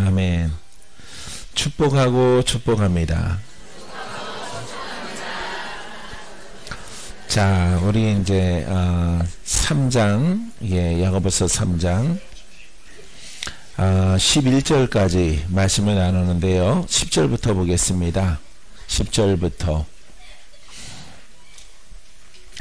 아멘. 축복하고 축복합니다. 자, 우리 이제 3장, 야고보서 3장 11절까지 말씀을 나누는데요. 10절부터 보겠습니다. 10절부터.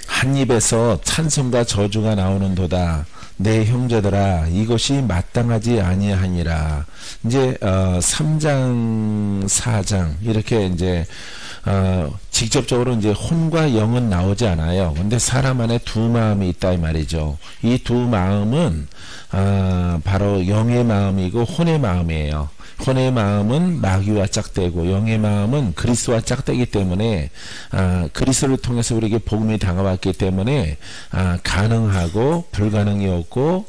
한 입에서 찬송과 저주가 나오는도다. 내 형제들아, 이것이 마땅하지 아니하니라. 이제 3장 4장 이렇게 이제 직접적으로 이제 혼과 영은 나오지 않아요. 근데 사람 안에 두 마음이 있다 이 말이죠. 이 두 마음은 바로 영의 마음이고 혼의 마음이에요. 혼의 마음은 마귀와 짝대고 영의 마음은 그리스도와 짝대기 때문에 그리스도를 통해서 우리에게 복음이 다가왔기 때문에 가능하고 불가능이 없고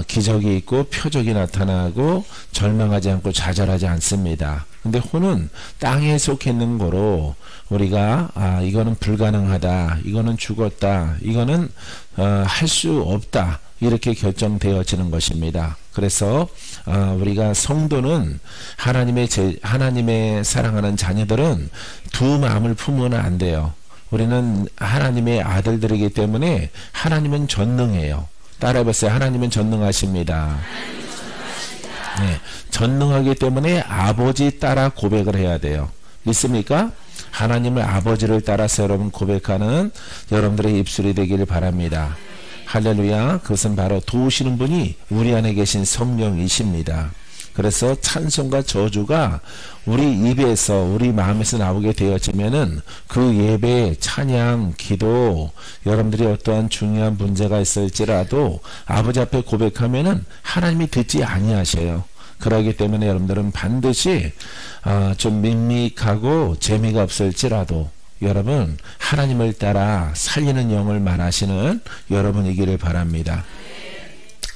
기적이 있고 표적이 나타나고 절망하지 않고 좌절하지 않습니다. 근데 혼은 땅에 속해 있는 거로 우리가 이거는 불가능하다, 이거는 죽었다, 이거는 할 수 없다, 이렇게 결정되어지는 것입니다. 그래서 우리가 성도는 하나님의 사랑하는 자녀들은 두 마음을 품으면 안 돼요. 우리는 하나님의 아들들이기 때문에 하나님은 전능해요. 따라해보세요. 하나님은 전능하십니다. 네, 전능하기 때문에 아버지 따라 고백을 해야 돼요. 믿습니까? 하나님을 아버지를 따라서 여러분 고백하는 여러분들의 입술이 되기를 바랍니다. 할렐루야. 그것은 바로 도우시는 분이 우리 안에 계신 성령이십니다. 그래서 찬송과 저주가 우리 입에서 우리 마음에서 나오게 되어지면은 그 예배, 찬양, 기도, 여러분들이 어떠한 중요한 문제가 있을지라도 아버지 앞에 고백하면은 하나님이 듣지 아니하셔요. 그러기 때문에 여러분들은 반드시 좀 밋밋하고 재미가 없을지라도 여러분 하나님을 따라 살리는 영을 말하시는 여러분이기를 바랍니다.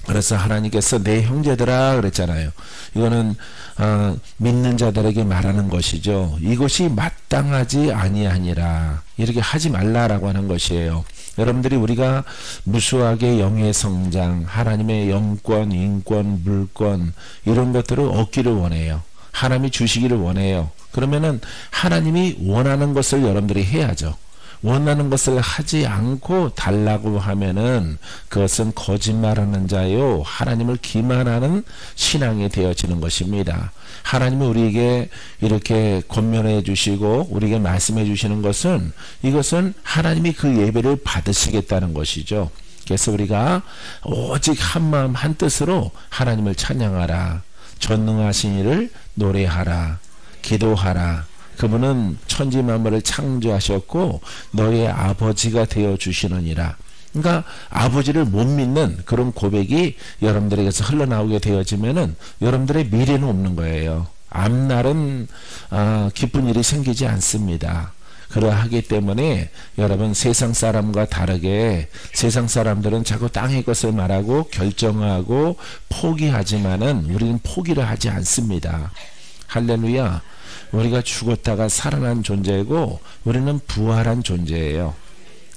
그래서 하나님께서 내 형제들아 그랬잖아요. 이거는 믿는 자들에게 말하는 것이죠. 이것이 마땅하지 아니하니라. 이렇게 하지 말라라고 하는 것이에요. 여러분들이 우리가 무수하게 영의 성장, 하나님의 영권, 인권, 물권 이런 것들을 얻기를 원해요. 하나님이 주시기를 원해요. 그러면은 하나님이 원하는 것을 여러분들이 해야죠. 원하는 것을 하지 않고 달라고 하면은 그것은 거짓말하는 자요, 하나님을 기만하는 신앙이 되어지는 것입니다. 하나님이 우리에게 이렇게 권면해 주시고 우리에게 말씀해 주시는 것은 이것은 하나님이 그 예배를 받으시겠다는 것이죠. 그래서 우리가 오직 한 마음 한 뜻으로 하나님을 찬양하라, 전능하신 이를 노래하라, 기도하라. 그분은 천지 만물을 창조하셨고 너의 아버지가 되어 주시느니라. 그러니까 아버지를 못 믿는 그런 고백이 여러분들에게서 흘러나오게 되어지면은 여러분들의 미래는 없는 거예요. 앞날은 기쁜 일이 생기지 않습니다. 그러하기 때문에 여러분 세상 사람과 다르게 세상 사람들은 자꾸 땅의 것을 말하고 결정하고 포기하지만은 우리는 포기를 하지 않습니다. 할렐루야. 우리가 죽었다가 살아난 존재이고 우리는 부활한 존재예요.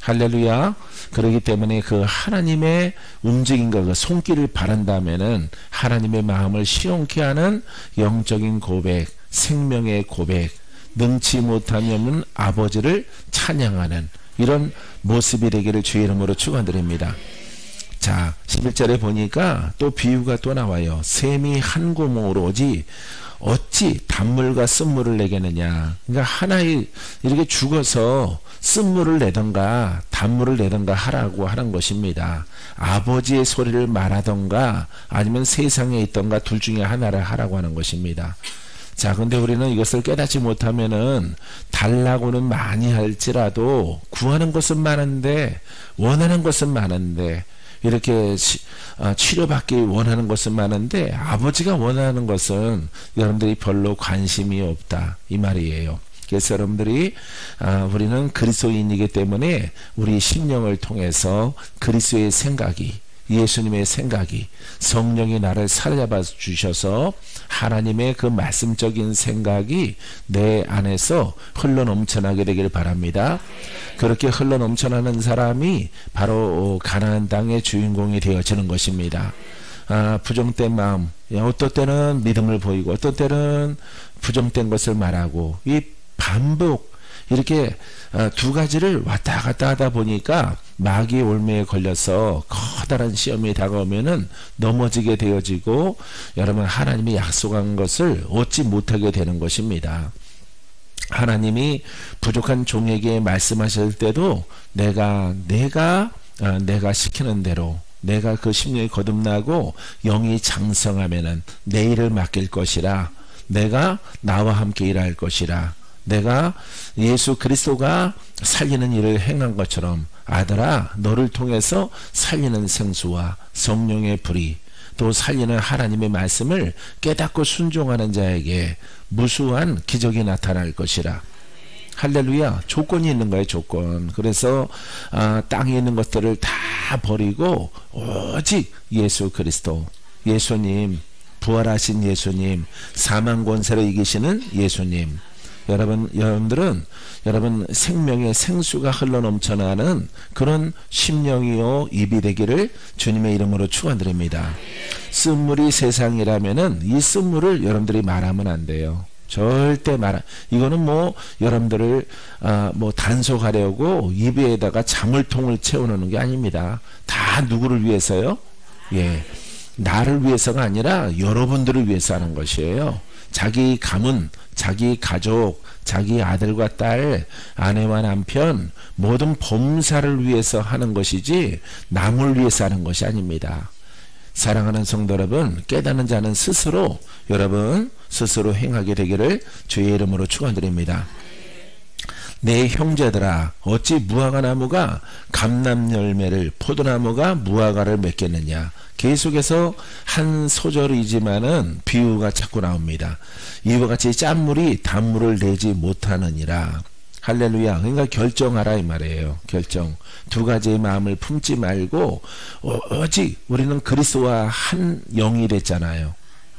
할렐루야. 그렇기 때문에 그 하나님의 움직임과 그 손길을 바란다면은 하나님의 마음을 시원케 하는 영적인 고백, 생명의 고백, 능치 못하면 아버지를 찬양하는 이런 모습이 되기를 주의 이름으로 축원드립니다. 자, 11절에 보니까 또 비유가 또 나와요. 샘이 한 구멍으로 오지 어찌 단물과 쓴물을 내겠느냐. 그러니까 하나의 이렇게 죽어서 쓴물을 내던가 단물을 내던가 하라고 하는 것입니다. 아버지의 소리를 말하던가 아니면 세상에 있던가 둘 중에 하나를 하라고 하는 것입니다. 자, 근데 우리는 이것을 깨닫지 못하면은 달라고는 많이 할지라도 구하는 것은 많은데 원하는 것은 많은데 이렇게 치료받기 원하는 것은 많은데 아버지가 원하는 것은 여러분들이 별로 관심이 없다 이 말이에요. 그래서 여러분들이 우리는 그리스도인이기 때문에 우리 심령을 통해서 그리스도의 생각이, 예수님의 생각이, 성령이 나를 사로잡아 주셔서 하나님의 그 말씀적인 생각이 내 안에서 흘러넘쳐나게 되기를 바랍니다. 그렇게 흘러넘쳐나는 사람이 바로 가나안 땅의 주인공이 되어지는 것입니다. 부정된 마음, 어떤 때는 믿음을 보이고 어떤 때는 부정된 것을 말하고, 이 반복 이렇게 두 가지를 왔다 갔다 하다 보니까 마귀의 올매에 걸려서 커다란 시험이 다가오면은 넘어지게 되어지고, 여러분 하나님이 약속한 것을 얻지 못하게 되는 것입니다. 하나님이 부족한 종에게 말씀하실 때도 내가 시키는 대로, 내가 그 심령이 거듭나고 영이 장성하면은 내 일을 맡길 것이라, 내가 나와 함께 일할 것이라, 내가 예수 그리스도가 살리는 일을 행한 것처럼 아들아 너를 통해서 살리는 생수와 성령의 불이, 또 살리는 하나님의 말씀을 깨닫고 순종하는 자에게 무수한 기적이 나타날 것이라. 할렐루야. 조건이 있는 거예요, 조건. 그래서 땅에 있는 것들을 다 버리고 오직 예수 그리스도, 예수님, 부활하신 예수님, 사망 권세를 이기시는 예수님, 여러분들은 여러분 생명의 생수가 흘러넘쳐나는 그런 심령이요 입이 되기를 주님의 이름으로 축원드립니다. 쓴물이 세상이라면은 이 쓴물을 여러분들이 말하면 안 돼요. 절대 이거는 뭐 여러분들을 뭐 단속하려고 입에다가 자물통을 채워놓는 게 아닙니다. 다 누구를 위해서요? 예, 나를 위해서가 아니라 여러분들을 위해서 하는 것이에요. 자기 가문, 자기 가족, 자기 아들과 딸, 아내와 남편, 모든 범사를 위해서 하는 것이지 남을 위해서 하는 것이 아닙니다. 사랑하는 성도 여러분, 깨닫는 자는 스스로, 여러분 스스로 행하게 되기를 주의 이름으로 축원드립니다. 내 형제들아, 어찌 무화과 나무가 감람 열매를, 포도나무가 무화과를 맺겠느냐. 계속해서 한 소절이지만은 비유가 자꾸 나옵니다. 이와 같이 짠물이 단물을 내지 못하느니라. 할렐루야. 그러니까 결정하라 이 말이에요. 결정. 두 가지의 마음을 품지 말고 오직 우리는 그리스도와 한 영이 됐잖아요.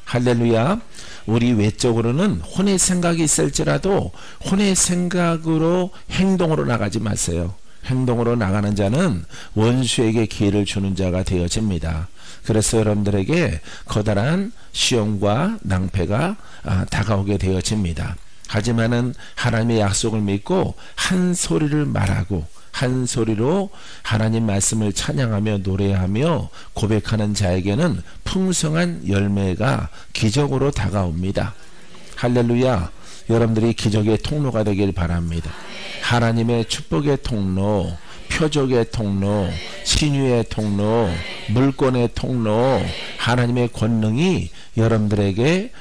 할렐루야. 우리 외적으로는 혼의 생각이 있을지라도 혼의 생각으로 행동으로 나가지 마세요. 행동으로 나가는 자는 원수에게 기회를 주는 자가 되어집니다. 그래서 여러분들에게 커다란 시험과 낭패가 다가오게 되어집니다. 하지만은 하나님의 약속을 믿고 한 소리를 말하고 한 소리로 하나님 말씀을 찬양하며 노래하며 고백하는 자에게는 풍성한 열매가 기적으로 다가옵니다. 할렐루야. 여러분들이 기적의 통로가 되길 바랍니다. 하나님의 축복의 통로, 표적의 통로, 신유의 통로, 물권의 통로, 하나님의 권능이 여러분들에게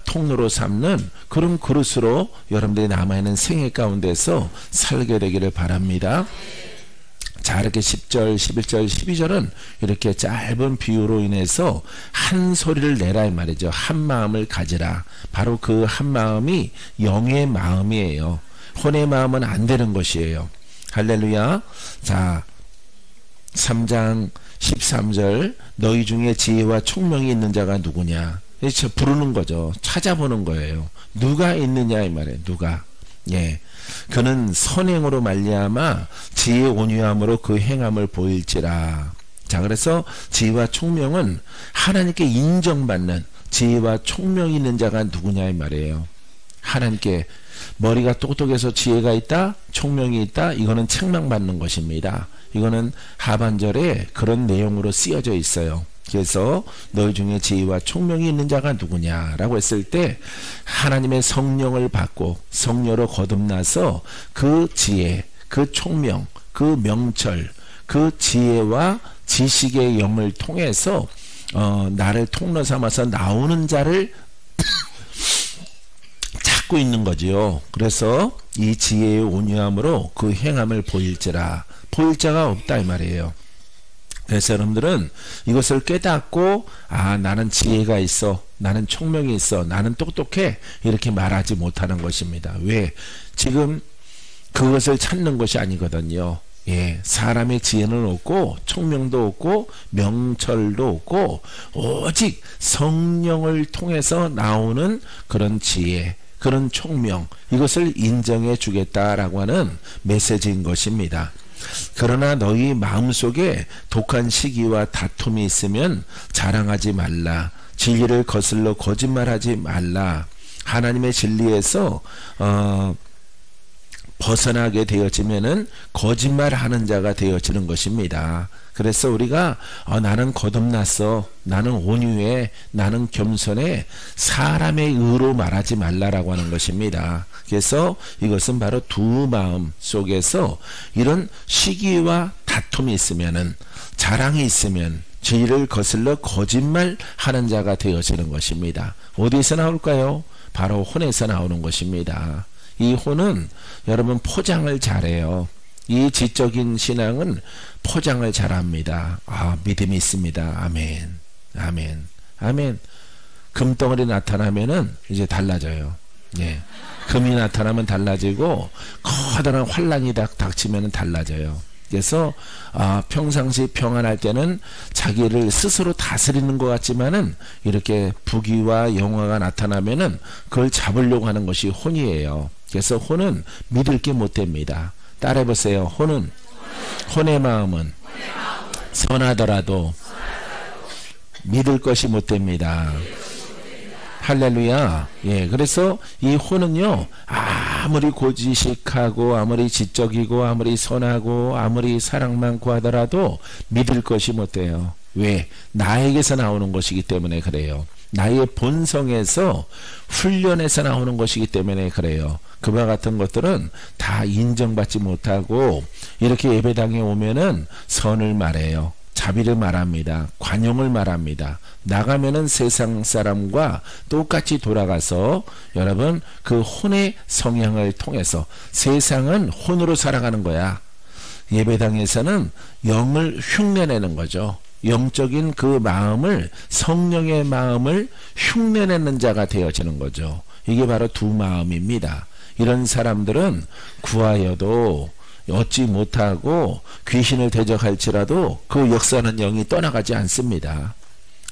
통로로 삼는 그런 그릇으로 여러분들이 남아있는 생애 가운데서 살게 되기를 바랍니다. 자, 이렇게 10절, 11절, 12절은 이렇게 짧은 비유로 인해서 한 소리를 내라 이 말이죠. 한 마음을 가지라. 바로 그 한 마음이 영의 마음이에요. 혼의 마음은 안 되는 것이에요. 할렐루야. 자, 3장 13절, 너희 중에 지혜와 총명이 있는 자가 누구냐. 부르는 거죠. 찾아보는 거예요. 누가 있느냐 이 말이에요. 누가. 예, 그는 선행으로 말미암아 지혜 온유함으로 그 행함을 보일지라. 자, 그래서 지혜와 총명은 하나님께 인정받는, 지혜와 총명이 있는 자가 누구냐 이 말이에요. 하나님께 머리가 똑똑해서 지혜가 있다, 총명이 있다, 이거는 책망받는 것입니다. 이거는 하반절에 그런 내용으로 쓰여져 있어요. 그래서 너희 중에 지혜와 총명이 있는 자가 누구냐라고 했을 때 하나님의 성령을 받고 성령으로 거듭나서 그 지혜, 그 총명, 그 명철, 그 지혜와 지식의 영을 통해서 나를 통로 삼아서 나오는 자를 찾고 있는 거지요. 그래서 이 지혜의 온유함으로 그 행함을 보일지라. 보일 자가 없다 이 말이에요. 그래서 여러분들은 이것을 깨닫고 나는 지혜가 있어, 나는 총명이 있어, 나는 똑똑해, 이렇게 말하지 못하는 것입니다. 왜? 지금 그것을 찾는 것이 아니거든요. 예, 사람의 지혜는 없고 총명도 없고 명철도 없고 오직 성령을 통해서 나오는 그런 지혜, 그런 총명, 이것을 인정해 주겠다라고 하는 메시지인 것입니다. 그러나 너희 마음속에 독한 시기와 다툼이 있으면 자랑하지 말라. 진리를 거슬러 거짓말하지 말라. 하나님의 진리에서 벗어나게 되어지면은 거짓말하는 자가 되어지는 것입니다. 그래서 우리가 나는 거듭났어, 나는 온유해, 나는 겸손해, 사람의 의로 말하지 말라라고 하는 것입니다. 그래서 이것은 바로 두 마음 속에서 이런 시기와 다툼이 있으면은, 자랑이 있으면 진리를 거슬러 거짓말하는 자가 되어지는 것입니다. 어디에서 나올까요? 바로 혼에서 나오는 것입니다. 이 혼은 여러분 포장을 잘해요. 이 지적인 신앙은 포장을 잘합니다. 믿음이 있습니다. 아멘, 아멘, 아멘. 금덩어리 나타나면은 이제 달라져요. 예, 금이 나타나면 달라지고 커다란 환란이 닥치면은 달라져요. 그래서 평상시 평안할 때는 자기를 스스로 다스리는 것 같지만은 이렇게 부귀와 영화가 나타나면은 그걸 잡으려고 하는 것이 혼이에요. 그래서 혼은 믿을 게 못 됩니다. 따라해보세요. 혼의 마음은 선하더라도 믿을 것이 못 됩니다. 할렐루야. 예, 그래서 이 혼은요, 아무리 고지식하고 아무리 지적이고 아무리 선하고 아무리 사랑 많고 하더라도 믿을 것이 못 돼요. 왜? 나에게서 나오는 것이기 때문에 그래요. 나의 본성에서 훈련해서 나오는 것이기 때문에 그래요. 그와 같은 것들은 다 인정받지 못하고 이렇게 예배당에 오면은 선을 말해요. 자비를 말합니다. 관용을 말합니다. 나가면은 세상 사람과 똑같이 돌아가서 여러분 그 혼의 성향을 통해서, 세상은 혼으로 살아가는 거야. 예배당에서는 영을 흉내내는 거죠. 영적인 그 마음을, 성령의 마음을 흉내내는 자가 되어지는 거죠. 이게 바로 두 마음입니다. 이런 사람들은 구하여도 얻지 못하고 귀신을 대적할지라도 그 역사는 영이 떠나가지 않습니다.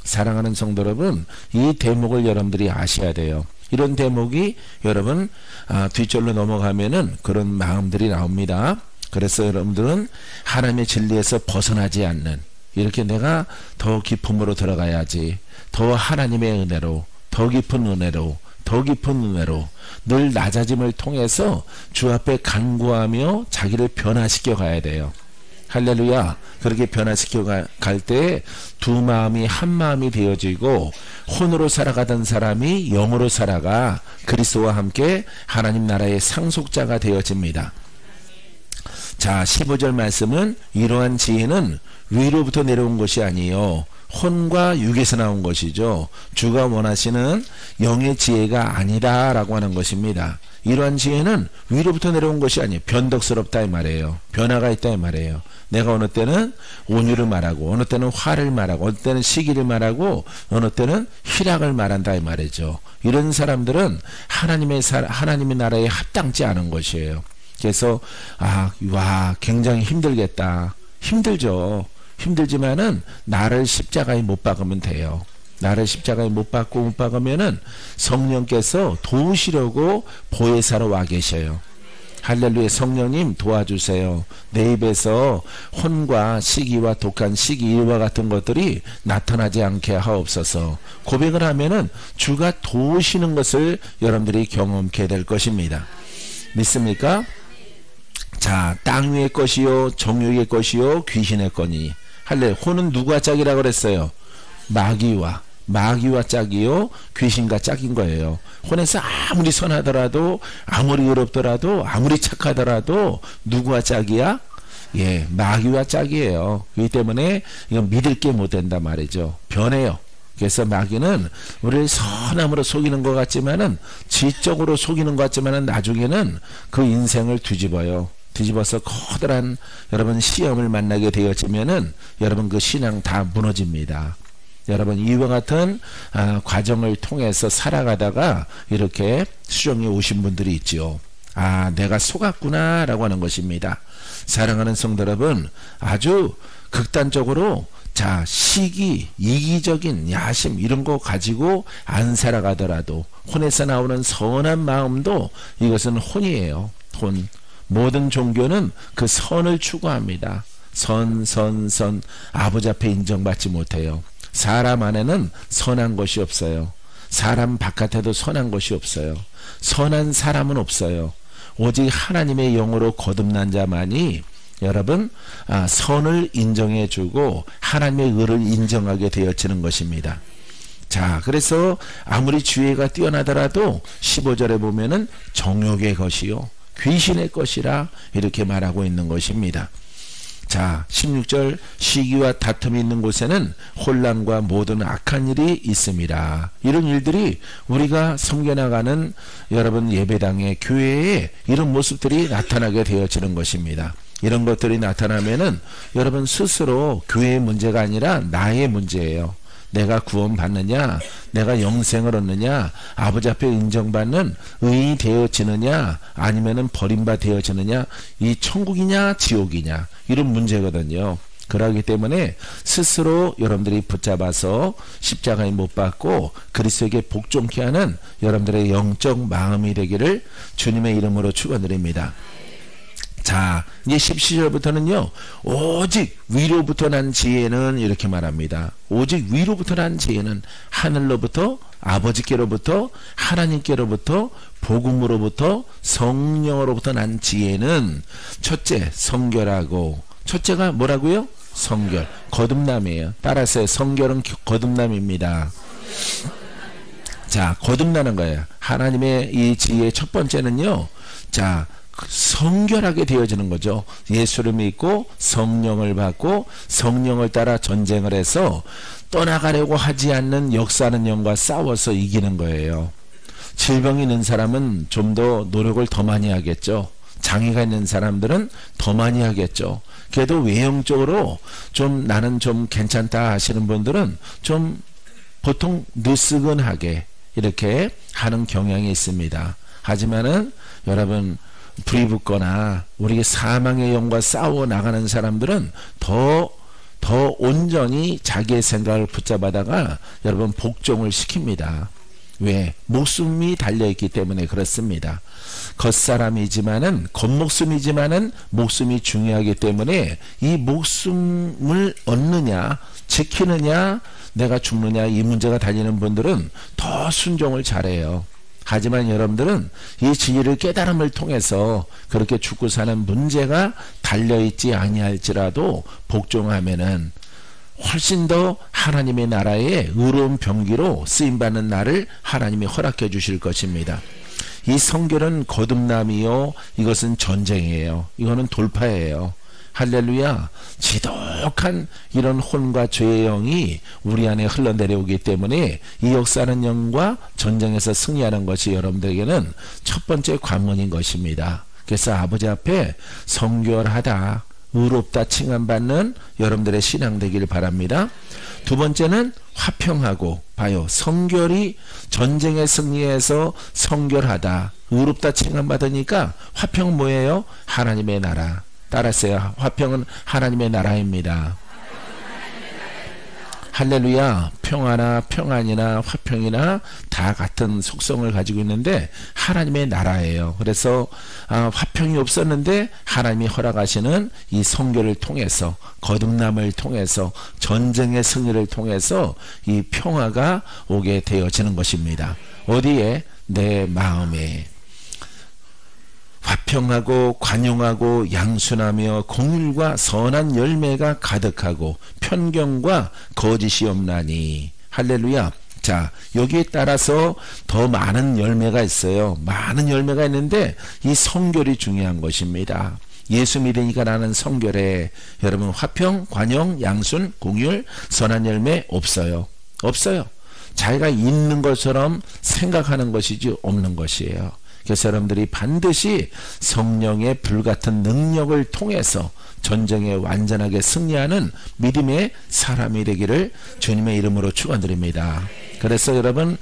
사랑하는 성도 여러분, 이 대목을 여러분들이 아셔야 돼요. 이런 대목이 여러분 뒷절로 넘어가면은 그런 마음들이 나옵니다. 그래서 여러분들은 하나님의 진리에서 벗어나지 않는, 이렇게 내가 더 깊음으로 들어가야지, 더 하나님의 은혜로, 더 깊은 은혜로, 더 깊은 은혜로 늘 낮아짐을 통해서 주 앞에 간구하며 자기를 변화시켜 가야 돼요. 할렐루야. 그렇게 변화시켜 갈 때 두 마음이 한 마음이 되어지고, 혼으로 살아가던 사람이 영으로 살아가 그리스도와 함께 하나님 나라의 상속자가 되어집니다. 자, 15절 말씀은 이러한 지혜는 위로부터 내려온 것이 아니요 혼과 육에서 나온 것이죠. 주가 원하시는 영의 지혜가 아니다 라고 하는 것입니다. 이러한 지혜는 위로부터 내려온 것이 아니에요. 변덕스럽다 이 말이에요. 변화가 있다 이 말이에요. 내가 어느 때는 온유를 말하고, 어느 때는 화를 말하고, 어느 때는 시기를 말하고, 어느 때는 희락을 말한다 이 말이죠. 이런 사람들은 하나님의 나라에 합당치 않은 것이에요. 그래서 굉장히 힘들겠다. 힘들죠. 힘들지만은 나를 십자가에 못 박으면 돼요. 나를 십자가에 못 박으면은 성령께서 도우시려고 보혜사로 와 계셔요. 할렐루야. 성령님 도와주세요. 내 입에서 혼과 시기와 독한 시기, 일과 같은 것들이 나타나지 않게 하옵소서. 고백을 하면은 주가 도우시는 것을 여러분들이 경험케 될 것입니다. 믿습니까? 자, 땅 위의 것이요 정욕의 것이요 귀신의 거니. 할렐루야. 혼은 누구와 짝이라고 그랬어요? 마귀와 짝이요 귀신과 짝인 거예요. 혼에서 아무리 선하더라도, 아무리 의롭더라도, 아무리 착하더라도 누구와 짝이야? 예, 마귀와 짝이에요. 그렇기 때문에 이건 믿을 게 못 된다 말이죠. 변해요. 그래서 마귀는 우리를 선함으로 속이는 것 같지만은, 지적으로 속이는 것 같지만은 나중에는 그 인생을 뒤집어서 커다란 여러분 시험을 만나게 되어지면은 여러분 그 신앙 다 무너집니다. 여러분 이와 같은 과정을 통해서 살아가다가 이렇게 수정에 오신 분들이 있지요. 내가 속았구나 라고 하는 것입니다. 사랑하는 성도 여러분, 아주 극단적으로 시기, 이기적인 야심 이런 거 가지고 안 살아가더라도 혼에서 나오는 선한 마음도 이것은 혼이에요. 혼. 모든 종교는 그 선을 추구합니다. 선. 아버지 앞에 인정받지 못해요. 사람 안에는 선한 것이 없어요. 사람 바깥에도 선한 것이 없어요. 선한 사람은 없어요. 오직 하나님의 영으로 거듭난 자만이 여러분 선을 인정해주고 하나님의 의를 인정하게 되어지는 것입니다. 자, 그래서 아무리 지혜가 뛰어나더라도 15절에 보면은 정욕의 것이요 귀신의 것이라 이렇게 말하고 있는 것입니다. 자, 16절 시기와 다툼이 있는 곳에는 혼란과 모든 악한 일이 있습니다. 이런 일들이 우리가 섬겨나가는 여러분 예배당의 교회에 이런 모습들이 나타나게 되어지는 것입니다. 이런 것들이 나타나면은 여러분 스스로 교회의 문제가 아니라 나의 문제예요. 내가 구원받느냐, 내가 영생을 얻느냐, 아버지 앞에 인정받는 의인이 되어지느냐, 아니면은 버림받아 되어지느냐, 이 천국이냐 지옥이냐, 이런 문제거든요. 그러기 때문에 스스로 여러분들이 붙잡아서 십자가에 못 박고 그리스도에게 복종케 하는 여러분들의 영적 마음이 되기를 주님의 이름으로 축원드립니다. 자, 이제 17절부터는요 오직 위로부터 난 지혜는 이렇게 말합니다. 오직 위로부터 난 지혜는 하늘로부터 아버지께로부터 하나님께로부터 복음으로부터 성령으로부터 난 지혜는 첫째 성결하고, 첫째가 뭐라고요? 성결, 거듭남이에요. 따라서 성결은 거듭남입니다. 자, 거듭나는 거예요. 하나님의 이 지혜의 첫 번째는요, 자, 성결하게 되어지는 거죠. 예수를 믿고 성령을 받고 성령을 따라 전쟁을 해서 떠나가려고 하지 않는 역사하는 영과 싸워서 이기는 거예요. 질병이 있는 사람은 좀 더 노력을 더 많이 하겠죠. 장애가 있는 사람들은 더 많이 하겠죠. 그래도 외형적으로 좀 나는 좀 괜찮다 하시는 분들은 좀 보통 느슨하게 이렇게 하는 경향이 있습니다. 하지만은 여러분 불이 붙거나 우리 사망의 영과 싸워 나가는 사람들은 더 온전히 자기의 생각을 붙잡아다가 여러분 복종을 시킵니다. 왜? 목숨이 달려있기 때문에 그렇습니다. 겉사람이지만은 겉목숨이지만은 목숨이 중요하기 때문에 이 목숨을 얻느냐 지키느냐 내가 죽느냐 이 문제가 달리는 분들은 더 순종을 잘해요. 하지만 여러분들은 이 진리를 깨달음을 통해서 그렇게 죽고 사는 문제가 달려있지 아니할지라도 복종하면은 훨씬 더 하나님의 나라의 의로운 병기로 쓰임받는 날을 하나님이 허락해 주실 것입니다. 이 성결은 거듭남이요, 이것은 전쟁이에요. 이거는 돌파예요. 할렐루야. 지독한 이런 혼과 죄의 영이 우리 안에 흘러내려오기 때문에 이 역사하는 영과 전쟁에서 승리하는 것이 여러분들에게는 첫 번째 관문인 것입니다. 그래서 아버지 앞에 성결하다, 의롭다 칭함받는 여러분들의 신앙 되기를 바랍니다. 두 번째는 화평하고, 봐요, 성결이 전쟁에 승리해서 성결하다, 의롭다 칭함받으니까 화평은 뭐예요? 하나님의 나라. 따라서요, 화평은 하나님의 나라입니다. 할렐루야. 평화나 평안이나 화평이나 다 같은 속성을 가지고 있는데 하나님의 나라예요. 그래서 화평이 없었는데 하나님이 허락하시는 이 성결을 통해서, 거듭남을 통해서, 전쟁의 승리를 통해서 이 평화가 오게 되어지는 것입니다. 어디에? 내 마음에. 화평하고 관용하고 양순하며 공율과 선한 열매가 가득하고 편견과 거짓이 없나니. 할렐루야. 자, 여기에 따라서 더 많은 열매가 있어요. 많은 열매가 있는데 이 성결이 중요한 것입니다. 예수 믿으니까 나는 성결해. 여러분, 화평, 관용, 양순, 공율, 선한 열매 없어요. 없어요. 자기가 있는 것처럼 생각하는 것이지 없는 것이에요. 그래서 여러분들이 반드시 성령의 불같은 능력을 통해서 전쟁에 완전하게 승리하는 믿음의 사람이 되기를 주님의 이름으로 축원드립니다. 그래서 여러분,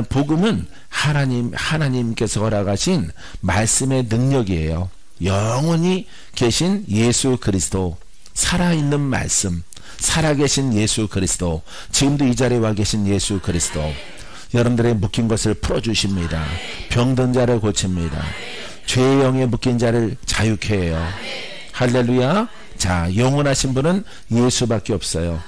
복음은 하나님께서 허락하신 말씀의 능력이에요. 영원히 계신 예수 그리스도, 살아있는 말씀, 살아계신 예수 그리스도, 지금도 이 자리에 와 계신 예수 그리스도, 여러분들의 묶인 것을 풀어주십니다. 병든 자를 고칩니다. 죄의 영에 묶인 자를 자유케 해요. 할렐루야. 자, 영원하신 분은 예수밖에 없어요.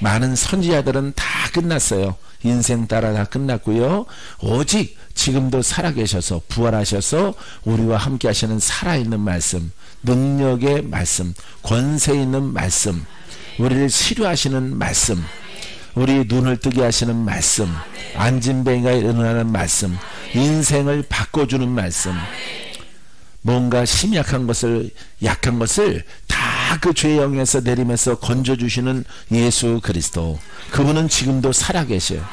많은 선지자들은 다 끝났어요. 인생 따라 다 끝났고요. 오직 지금도 살아계셔서 부활하셔서 우리와 함께 하시는 살아있는 말씀, 능력의 말씀, 권세 있는 말씀, 우리를 치료하시는 말씀, 우리 눈을 뜨게 하시는 말씀, 안진뱅이가 일어나는 말씀, 인생을 바꿔주는 말씀, 뭔가 심약한 것을, 약한 것을 다 그 죄의 영에서 내리면서 건져주시는 예수 그리스도, 그분은 지금도 살아계셔요.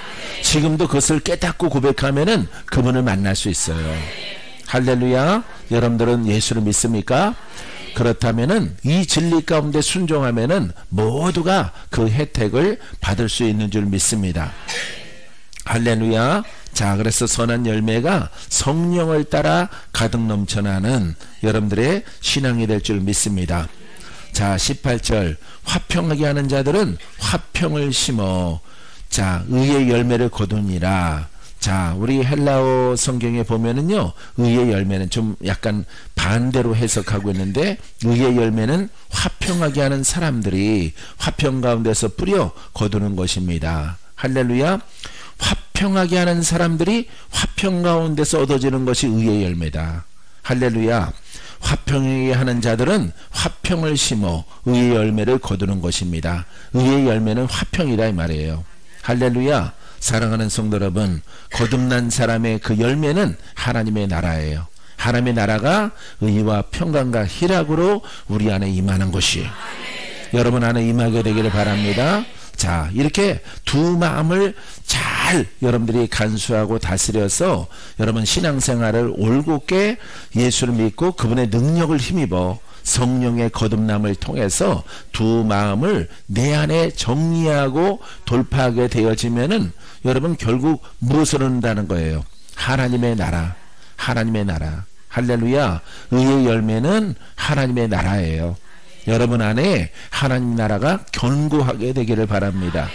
지금도 그것을 깨닫고 고백하면은 그분을 만날 수 있어요. 할렐루야. 여러분들은 예수를 믿습니까? 그렇다면은 이 진리 가운데 순종하면은 모두가 그 혜택을 받을 수 있는 줄 믿습니다. 할렐루야. 자, 그래서 선한 열매가 성령을 따라 가득 넘쳐나는 여러분들의 신앙이 될 줄 믿습니다. 자, 18절. 화평하게 하는 자들은 화평을 심어 자, 의의 열매를 거두니라. 자, 우리 헬라어 성경에 보면은요, 의의 열매는 좀 약간 반대로 해석하고 있는데, 의의 열매는 화평하게 하는 사람들이 화평 가운데서 뿌려 거두는 것입니다. 할렐루야. 화평하게 하는 사람들이 화평 가운데서 얻어지는 것이 의의 열매다. 할렐루야. 화평하게 하는 자들은 화평을 심어 의의 열매를 거두는 것입니다. 의의 열매는 화평이다 이 말이에요. 할렐루야. 사랑하는 성도 여러분, 거듭난 사람의 그 열매는 하나님의 나라예요. 하나님의 나라가 의와 평강과 희락으로 우리 안에 임하는 것이에요. 여러분 안에 임하게 되기를 바랍니다. 자, 이렇게 두 마음을 잘 여러분들이 간수하고 다스려서 여러분 신앙생활을 올곧게 예수를 믿고 그분의 능력을 힘입어 성령의 거듭남을 통해서 두 마음을 내 안에 정리하고 돌파하게 되어지면은 여러분 결국 무엇을 얻는다는 거예요? 하나님의 나라, 하나님의 나라. 할렐루야. 의의 열매는 하나님의 나라예요. 여러분 안에 하나님 나라가 견고하게 되기를 바랍니다.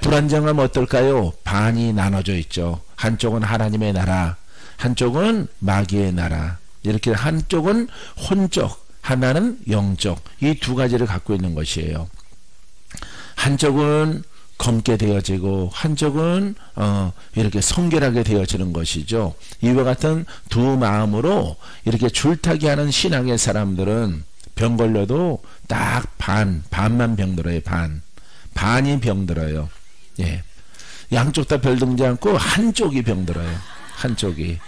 불안정하면 어떨까요? 반이 나눠져 있죠. 한쪽은 하나님의 나라, 한쪽은 마귀의 나라. 이렇게 한쪽은 혼적, 하나는 영적. 이 두 가지를 갖고 있는 것이에요. 한쪽은 검게 되어지고 한쪽은 이렇게 성결하게 되어지는 것이죠. 이와 같은 두 마음으로 이렇게 줄타기 하는 신앙의 사람들은 병 걸려도 딱 반만 병들어요. 반이 병들어요. 예. 양쪽 다 병들지 않고 한쪽이 병들어요. 한쪽이.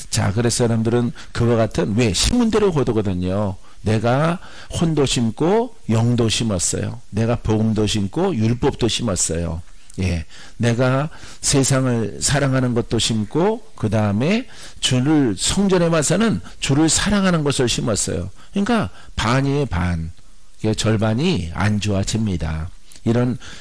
자, 그래서 사람들은 그와 같은, 왜? 심은 대로 거두거든요. 내가 혼도 심고 영도 심었어요. 내가 복음도 심고 율법도 심었어요. 예, 내가 세상을 사랑하는 것도 심고 그 다음에 주를 성전에 와서는 주를 사랑하는 것을 심었어요. 그러니까 반이에요. 반. 절반이 안 좋아집니다.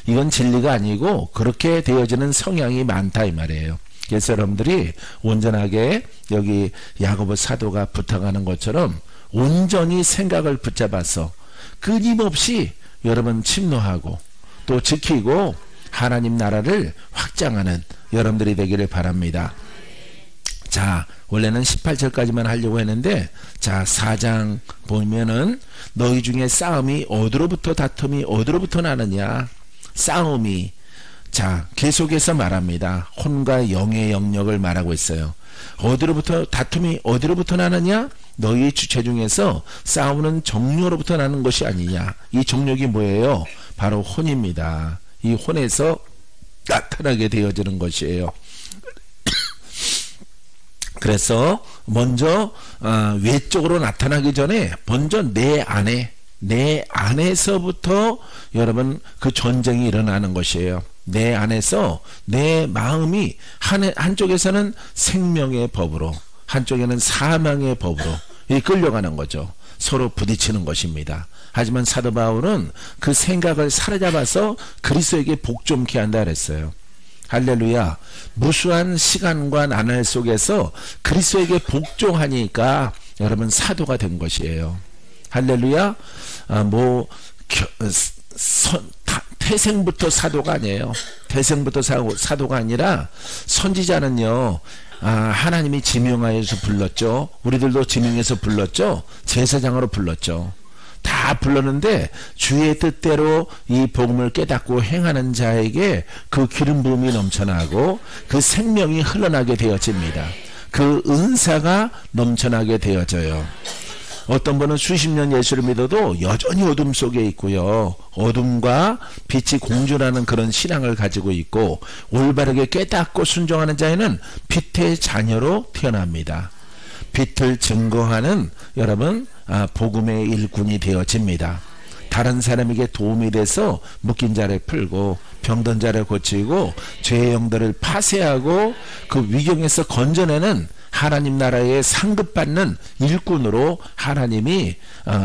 이건 진리가 아니고 그렇게 되어지는 성향이 많다 이 말이에요. 그래서 여러분들이 온전하게 여기 야고보 사도가 부탁하는 것처럼 온전히 생각을 붙잡아서 끊임없이 여러분 침노하고 또 지키고 하나님 나라를 확장하는 여러분들이 되기를 바랍니다. 자, 원래는 18절까지만 하려고 했는데, 자, 4장 보면은 너희 중에 싸움이 어디로부터 다툼이 어디로부터 나느냐? 싸움이. 자, 계속해서 말합니다. 혼과 영의 영역을 말하고 있어요. 어디로부터 다툼이 어디로부터 나느냐? 너희 주체 중에서 싸우는 정욕으로부터 나는 것이 아니냐? 이 정욕이 뭐예요? 바로 혼입니다. 이 혼에서 나타나게 되어지는 것이에요. 그래서 먼저 외적으로 나타나기 전에 먼저 내 안에서부터 여러분 그 전쟁이 일어나는 것이에요. 내 안에서 내 마음이 한쪽에서는 생명의 법으로, 한쪽에는 사망의 법으로 끌려가는 거죠. 서로 부딪히는 것입니다. 하지만 사도 바울은 그 생각을 사로잡아서 그리스도에게 복종케 한다 그랬어요. 할렐루야. 무수한 시간과 나날 속에서 그리스도에게 복종하니까 여러분 사도가 된 것이에요. 할렐루야. 태생부터 사도가 아니에요. 태생부터 사도가 아니라 선지자는요, 하나님이 지명하여서 불렀죠. 우리들도 지명해서 불렀죠. 제사장으로 불렀죠. 다 불렀는데 주의 뜻대로 이 복음을 깨닫고 행하는 자에게 그 기름 부음이 넘쳐나고 그 생명이 흘러나게 되어집니다. 그 은사가 넘쳐나게 되어져요. 어떤 분은 수십 년 예수를 믿어도 여전히 어둠 속에 있고요. 어둠과 빛이 공존하는 그런 신앙을 가지고 있고, 올바르게 깨닫고 순종하는 자에는 빛의 자녀로 태어납니다. 빛을 증거하는 여러분 복음의 일꾼이 되어집니다. 다른 사람에게 도움이 돼서 묶인 자를 풀고 병든 자를 고치고 죄의 영들을 파쇄하고 그 위경에서 건져내는 하나님 나라에 상급받는 일꾼으로 하나님이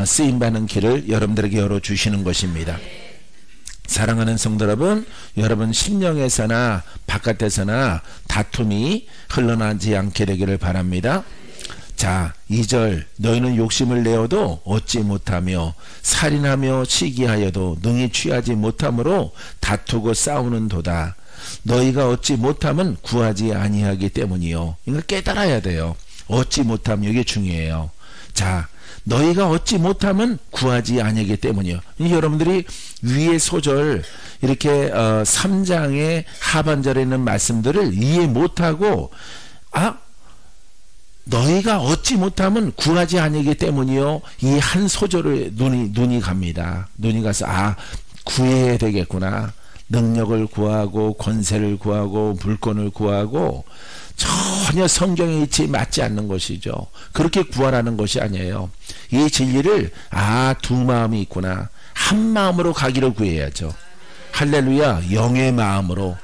쓰임받는 길을 여러분들에게 열어주시는 것입니다. 사랑하는 성도 여러분, 여러분 심령에서나 바깥에서나 다툼이 흘러나지 않게 되기를 바랍니다. 자, 2절 너희는 욕심을 내어도 얻지 못하며 살인하며 시기하여도 능히 취하지 못하므로 다투고 싸우는도다. 너희가 얻지 못하면 구하지 아니하기 때문이요. 이걸 깨달아야 돼요. 얻지 못하면 이게 중요해요. 자, 너희가 얻지 못하면 구하지 아니하기 때문이요. 여러분들이 위의 소절 이렇게 3장의 하반절에 있는 말씀들을 이해 못하고 너희가 얻지 못하면 구하지 아니하기 때문이요. 이 한 소절에 눈이 갑니다. 눈이 가서 구해야 되겠구나. 능력을 구하고 권세를 구하고 물건을 구하고 전혀 성경의 이치에 맞지 않는 것이죠. 그렇게 구하라는 것이 아니에요. 이 진리를 두 마음이 있구나. 한 마음으로 가기를 구해야죠. 할렐루야. 영의 마음으로,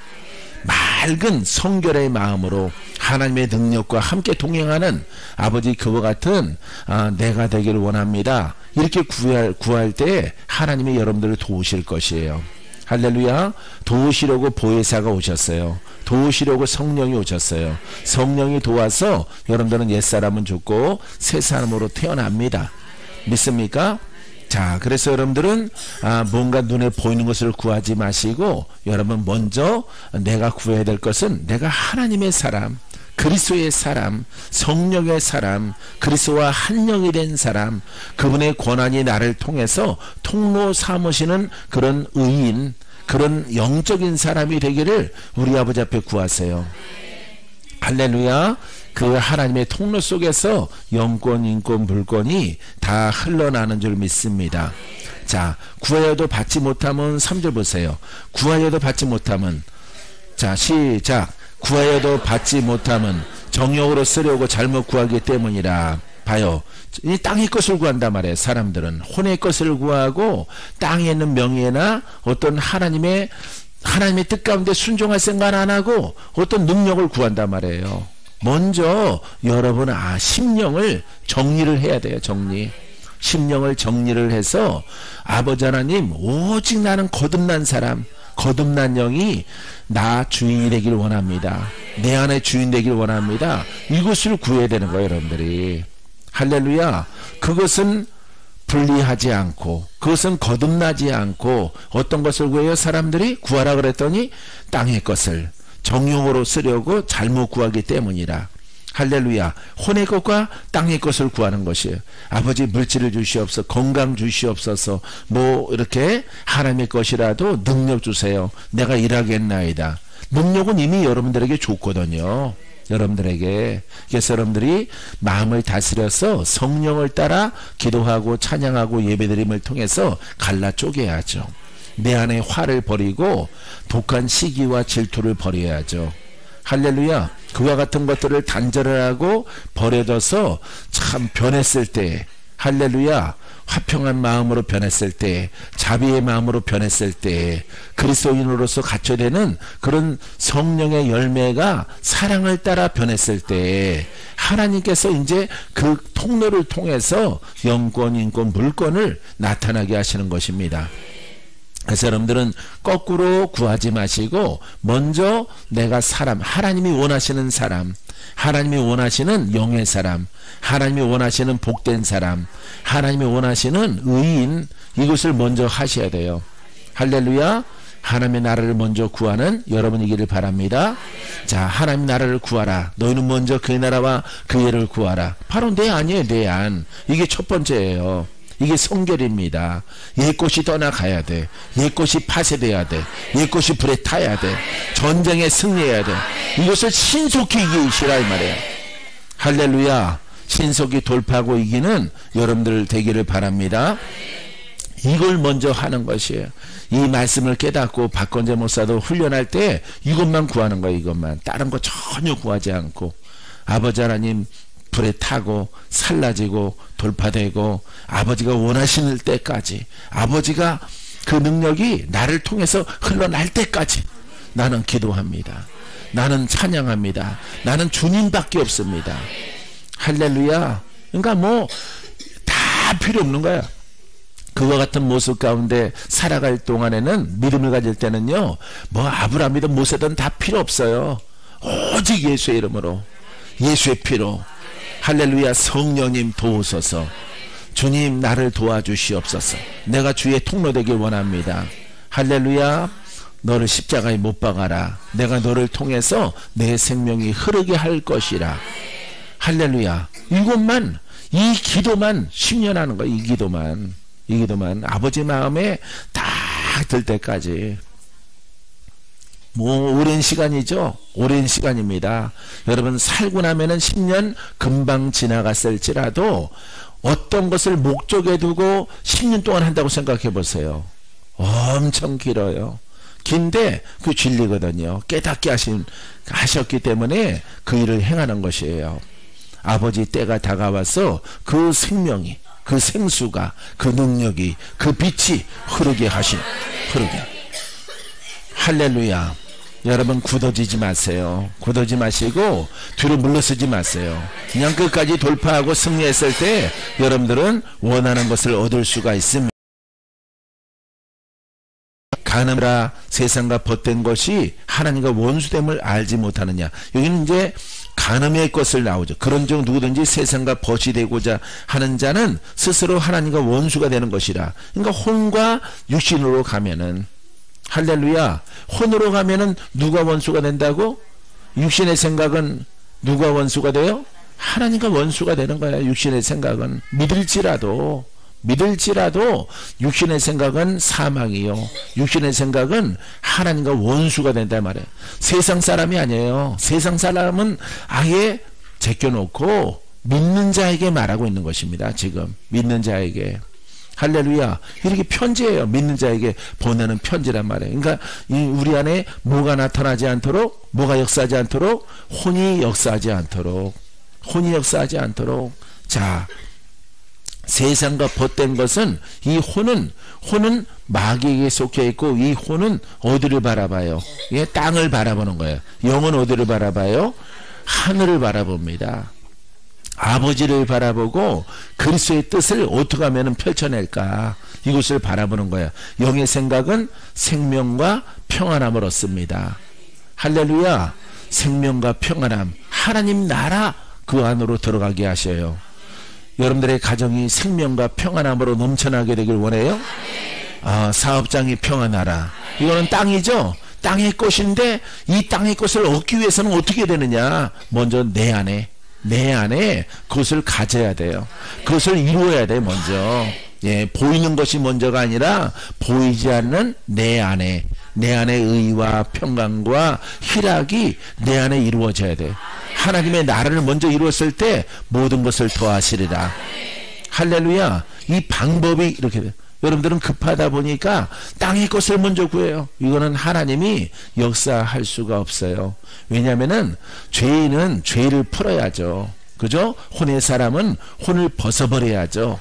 맑은 성결의 마음으로 하나님의 능력과 함께 동행하는 아버지 그와 같은 내가 되기를 원합니다. 이렇게 구할 때 하나님이 여러분들을 도우실 것이에요. 할렐루야. 도우시려고 보혜사가 오셨어요. 도우시려고 성령이 오셨어요. 성령이 도와서 여러분들은 옛사람은 죽고 새 사람으로 태어납니다. 믿습니까? 자, 그래서 여러분들은 뭔가 눈에 보이는 것을 구하지 마시고, 여러분 먼저 내가 구해야 될 것은 내가 하나님의 사람, 그리스도의 사람, 성령의 사람, 그리스도와 한 영이 된 사람, 그분의 권한이 나를 통해서 통로 삼으시는 그런 의인, 그런 영적인 사람이 되기를 우리 아버지 앞에 구하세요. 할렐루야. 그 하나님의 통로 속에서 영권, 인권, 물권이 다 흘러나는 줄 믿습니다. 자, 구하여도 받지 못하면 3절 보세요. 구하여도 받지 못하면, 자, 시작. 구하여도 받지 못하면 정욕으로 쓰려고 잘못 구하기 때문이라. 봐요. 이 땅의 것을 구한단 말이에요. 사람들은 혼의 것을 구하고 땅에 있는 명예나 어떤 하나님의 뜻 가운데 순종할 생각 안 하고 어떤 능력을 구한단 말이에요. 먼저 여러분 심령을 정리를 해야 돼요. 심령을 정리를 해서 아버지 하나님, 오직 나는 거듭난 사람, 거듭난 영이 나 주인이 되기를 원합니다. 내 안에 주인 되기를 원합니다. 이것을 구해야 되는 거예요, 여러분들이. 할렐루야. 그것은 분리하지 않고, 그것은 거듭나지 않고 어떤 것을 구해요? 사람들이 구하라 그랬더니 땅의 것을 정욕으로 쓰려고 잘못 구하기 때문이라. 할렐루야. 혼의 것과 땅의 것을 구하는 것이에요. 아버지 물질을 주시옵소서, 건강 주시옵소서, 이렇게 하나님의 것이라도 능력 주세요. 내가 일하겠나이다. 능력은 이미 여러분들에게 줬거든요. 여러분들에게. 그래서 여러분들이 마음을 다스려서 성령을 따라 기도하고 찬양하고 예배드림을 통해서 갈라 쪼개야죠. 내 안에 화를 버리고 독한 시기와 질투를 버려야죠. 할렐루야. 그와 같은 것들을 단절을 하고 버려둬서 참 변했을 때, 할렐루야, 화평한 마음으로 변했을 때, 자비의 마음으로 변했을 때, 그리스도인으로서 갖춰되는 그런 성령의 열매가 사랑을 따라 변했을 때, 하나님께서 이제 그 통로를 통해서 영권, 인권, 물권을 나타나게 하시는 것입니다. 그래서 여러분들은 거꾸로 구하지 마시고 먼저 내가 사람, 하나님이 원하시는 사람, 하나님이 원하시는 영의 사람, 하나님이 원하시는 복된 사람, 하나님이 원하시는 의인, 이것을 먼저 하셔야 돼요. 할렐루야. 하나님의 나라를 먼저 구하는 여러분이기를 바랍니다. 자, 하나님 나라를 구하라. 너희는 먼저 그의 나라와 그의 의를 구하라. 바로 내 안이에요. 내 안. 이게 첫 번째예요. 이게 성결입니다. 옛것이 떠나가야 돼. 옛것이 파쇄돼야 돼. 옛것이 불에 타야 돼. 전쟁에 승리해야 돼. 이것을 신속히 이기시라 이 말이에요. 할렐루야. 신속히 돌파하고 이기는 여러분들 되기를 바랍니다. 이걸 먼저 하는 것이에요. 이 말씀을 깨닫고 박건재 목사도 훈련할 때 이것만 구하는 거예요. 이것만. 다른 거 전혀 구하지 않고 아버지 하나님 불에 타고 살라지고 돌파되고 아버지가 원하시는 때까지 아버지가 그 능력이 나를 통해서 흘러날 때까지 나는 기도합니다. 나는 찬양합니다. 나는 주님밖에 없습니다. 할렐루야. 그러니까 뭐 다 필요 없는 거야. 그와 같은 모습 가운데 살아갈 동안에는 믿음을 가질 때는요, 뭐 아브라함이든 모세든 다 필요 없어요. 오직 예수의 이름으로, 예수의 피로. 할렐루야. 성령님 도우소서. 주님 나를 도와주시옵소서. 내가 주의 통로 되길 원합니다. 할렐루야. 너를 십자가에 못 박아라. 내가 너를 통해서 내 생명이 흐르게 할 것이라. 할렐루야. 이것만, 이 기도만 10년 하는 거야. 이 기도만 아버지 마음에 딱 들 때까지. 뭐 오랜 시간이죠. 오랜 시간입니다. 여러분 살고 나면은 10년 금방 지나갔을지라도 어떤 것을 목적에 두고 10년 동안 한다고 생각해 보세요. 엄청 길어요. 긴데 그 진리거든요. 깨닫게 하셨기 때문에 그 일을 행하는 것이에요. 아버지 때가 다가와서 그 생명이, 그 생수가, 그 능력이, 그 빛이 흐르게. 할렐루야. 여러분 굳어지지 마세요. 굳어지 마시고 뒤로 물러서지 마세요. 그냥 끝까지 돌파하고 승리했을 때 여러분들은 원하는 것을 얻을 수가 있습니다. 가늠하라 세상과 벗된 것이 하나님과 원수됨을 알지 못하느냐. 여기는 이제 간음의 것을 나오죠. 그런즉 누구든지 세상과 벗이 되고자 하는 자는 스스로 하나님과 원수가 되는 것이라. 그러니까 혼과 육신으로 가면은, 할렐루야, 혼으로 가면은 누가 원수가 된다고? 육신의 생각은 누가 원수가 돼요? 하나님과 원수가 되는 거야. 육신의 생각은 믿을지라도 육신의 생각은 사망이요, 육신의 생각은 하나님과 원수가 된단 말이에요. 세상 사람이 아니에요. 세상 사람은 아예 제껴놓고 믿는 자에게 말하고 있는 것입니다. 지금 믿는 자에게. 할렐루야. 이렇게 편지예요. 믿는 자에게 보내는 편지란 말이에요. 그러니까 우리 안에 뭐가 나타나지 않도록, 뭐가 역사하지 않도록, 혼이 역사하지 않도록. 자, 세상과 벗된 것은, 이 혼은 마귀에게 속해 있고, 이 혼은 어디를 바라봐요? 예, 땅을 바라보는 거예요. 영은 어디를 바라봐요? 하늘을 바라봅니다. 아버지를 바라보고 그리스도의 뜻을 어떻게 하면 펼쳐낼까, 이것을 바라보는 거예요. 영의 생각은 생명과 평안함을 얻습니다. 할렐루야. 생명과 평안함, 하나님 나라 그 안으로 들어가게 하셔요. 여러분들의 가정이 생명과 평안함으로 넘쳐나게 되길 원해요. 사업장이 평안하라. 이거는 땅이죠. 땅의 것인데 이 땅의 것을 얻기 위해서는 어떻게 되느냐? 먼저 내 안에 그것을 가져야 돼요. 그것을 이루어야 돼. 먼저, 예, 보이는 것이 먼저가 아니라 보이지 않는 내 안에 의와 평강과 희락이 내 안에 이루어져야 돼. 하나님의 나라를 먼저 이루었을 때 모든 것을 더하시리라. 할렐루야. 이 방법이 이렇게 돼. 여러분들은 급하다 보니까 땅의 것을 먼저 구해요. 이거는 하나님이 역사할 수가 없어요. 왜냐하면은 죄인은 죄를 풀어야죠. 그죠? 혼의 사람은 혼을 벗어버려야죠.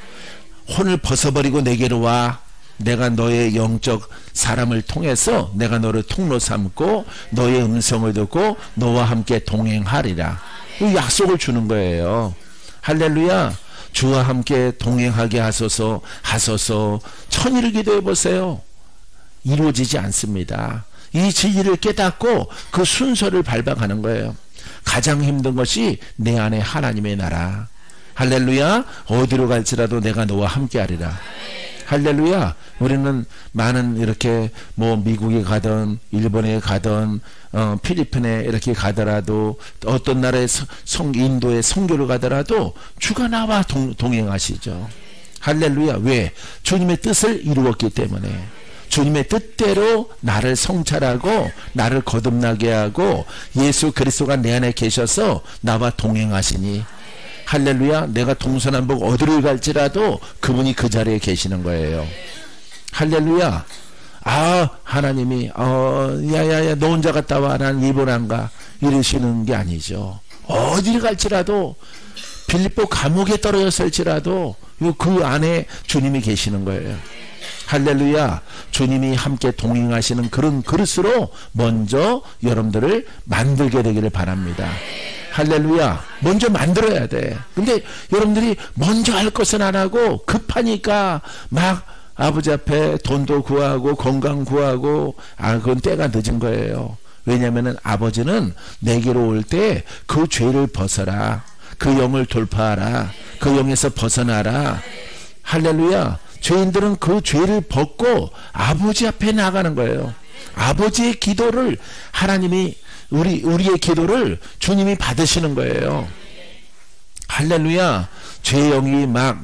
혼을 벗어버리고 내게로 와. 내가 너의 영적 사람을 통해서 내가 너를 통로 삼고 너의 음성을 듣고 너와 함께 동행하리라. 이 약속을 주는 거예요. 할렐루야. 주와 함께 동행하게 하소서 천일을 기도해 보세요. 이루어지지 않습니다. 이 진리를 깨닫고 그 순서를 밟아가는 거예요. 가장 힘든 것이 내 안에 하나님의 나라. 할렐루야. 어디로 갈지라도 내가 너와 함께 하리라. 할렐루야. 우리는 많은 이렇게 뭐 미국에 가든 일본에 가든 필리핀에 이렇게 가더라도 어떤 나라의 인도에 선교를 가더라도 주가 나와 동행하시죠. 할렐루야. 왜? 주님의 뜻을 이루었기 때문에. 주님의 뜻대로 나를 성찰하고 나를 거듭나게 하고 예수 그리스도가 내 안에 계셔서 나와 동행하시니 할렐루야. 내가 동서남북 어디를 갈지라도 그분이 그 자리에 계시는 거예요. 할렐루야. 하나님이 야야야 너 혼자 갔다 와 난 일본 안 가 이러시는 게 아니죠. 어디를 갈지라도 빌립보 감옥에 떨어졌을지라도 그 안에 주님이 계시는 거예요. 할렐루야. 주님이 함께 동행하시는 그런 그릇으로 먼저 여러분들을 만들게 되기를 바랍니다. 할렐루야. 먼저 만들어야 돼. 근데 여러분들이 먼저 할 것은 안 하고 급하니까 막 아버지 앞에 돈도 구하고 건강 구하고 그건 때가 늦은 거예요. 왜냐하면 아버지는 내게로 올 때 그 죄를 벗어라. 그 영을 돌파하라. 그 영에서 벗어나라. 할렐루야. 죄인들은 그 죄를 벗고 아버지 앞에 나가는 거예요. 아버지의 기도를 하나님이 우리의 기도를 주님이 받으시는 거예요. 할렐루야. 죄의 영이 막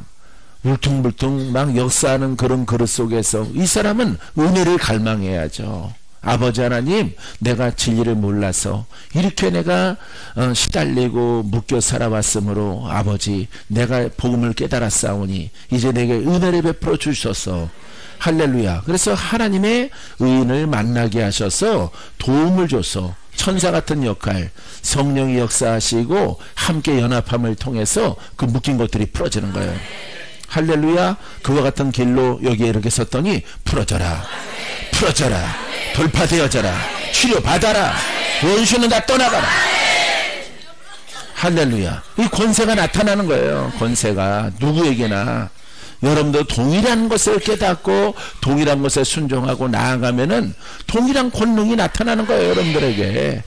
울퉁불퉁 막 역사하는 그런 그릇 속에서 이 사람은 은혜를 갈망해야죠. 아버지 하나님, 내가 진리를 몰라서 이렇게 내가 시달리고 묶여 살아왔으므로 아버지 내가 복음을 깨달았사오니 이제 내게 은혜를 베풀어 주셔서 할렐루야. 그래서 하나님의 의인을 만나게 하셔서 도움을 줘서 천사 같은 역할, 성령이 역사하시고 함께 연합함을 통해서 그 묶인 것들이 풀어지는 거예요. 할렐루야. 그와 같은 길로 여기에 이렇게 섰더니 풀어져라. 풀어져라. 돌파되어져라. 치료받아라. 원수는 다 떠나가라. 할렐루야. 이 권세가 나타나는 거예요. 권세가 누구에게나. 여러분도 동일한 것을 깨닫고 동일한 것에 순종하고 나아가면은 동일한 권능이 나타나는 거예요. 여러분들에게.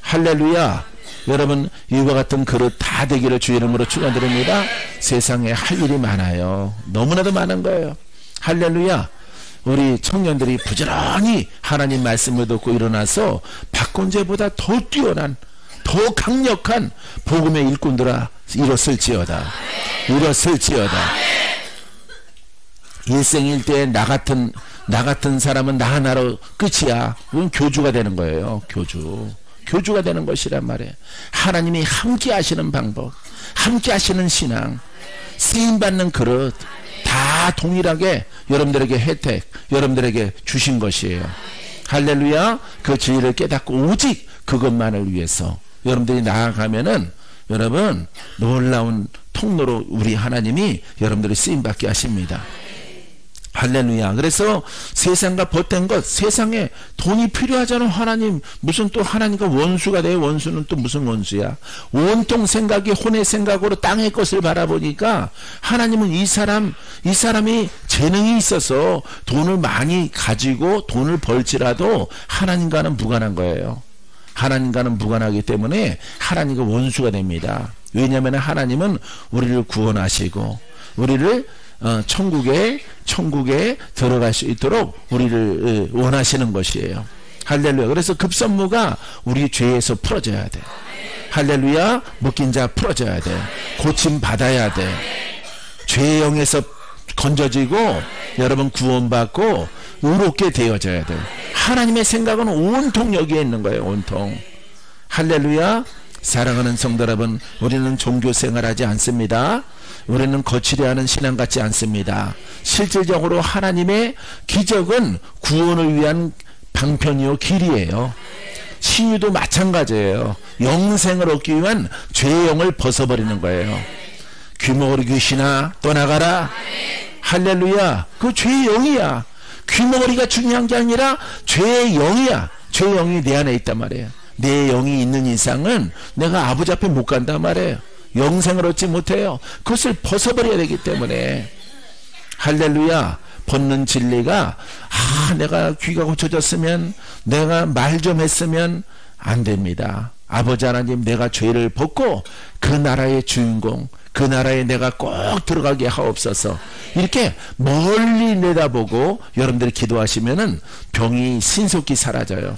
할렐루야. 여러분 이와 같은 그릇 다 되기를 주 이름으로 축원드립니다. 세상에 할 일이 많아요. 너무나도 많은 거예요. 할렐루야. 우리 청년들이 부지런히 하나님 말씀을 듣고 일어나서 박건재보다 더 뛰어난 더 강력한 복음의 일꾼들아 일었을지어다. 일었을지어다. 일생일대에 나 같은 사람은 나 하나로 끝이야. 그건 교주가 되는 거예요. 교주가 되는 것이란 말이에요. 하나님이 함께 하시는 방법, 함께 하시는 신앙, 쓰임받는 그릇 다 동일하게 여러분들에게 혜택, 여러분들에게 주신 것이에요. 할렐루야. 그 진리를 깨닫고 오직 그것만을 위해서 여러분들이 나아가면은 여러분 놀라운 통로로 우리 하나님이 여러분들을 쓰임받게 하십니다. 할렐루야. 그래서 세상과 벗된 것, 세상에 돈이 필요하잖아. 하나님 무슨 또 하나님과 원수가 돼요. 원수는 또 무슨 원수야. 온통 생각이 혼의 생각으로 땅의 것을 바라보니까 하나님은 이 사람이 재능이 있어서 돈을 많이 가지고 돈을 벌지라도 하나님과는 무관한 거예요. 하나님과는 무관하기 때문에 하나님과 원수가 됩니다. 왜냐하면 하나님은 우리를 구원하시고 우리를 천국에 들어갈 수 있도록 우리를 원하시는 것이에요. 할렐루야. 그래서 급선무가 우리 죄에서 풀어져야 돼. 할렐루야. 묶인 자 풀어져야 돼. 고침 받아야 돼. 죄의 영에서 건져지고 여러분 구원받고 의롭게 되어져야 돼. 하나님의 생각은 온통 여기에 있는 거예요. 온통. 할렐루야. 사랑하는 성도 여러분, 우리는 종교 생활하지 않습니다. 우리는 거칠게 하는 신앙 같지 않습니다. 실질적으로 하나님의 기적은 구원을 위한 방편이요 길이에요. 신유도 마찬가지예요. 영생을 얻기 위한 죄의 영을 벗어버리는 거예요. 귀머거리 귀신아 떠나가라. 할렐루야. 그 죄의 영이야. 귀머거리가 중요한 게 아니라 죄의 영이야. 죄의 영이 내 안에 있단 말이에요. 내 영이 있는 이상은 내가 아버지 앞에 못 간단 말이에요. 영생을 얻지 못해요. 그것을 벗어버려야 되기 때문에. 할렐루야. 벗는 진리가 내가 귀가 고쳐졌으면 내가 말 좀 했으면 안 됩니다. 아버지 하나님 내가 죄를 벗고 그 나라의 주인공 그 나라에 내가 꼭 들어가게 하옵소서. 이렇게 멀리 내다보고 여러분들이 기도하시면은 병이 신속히 사라져요.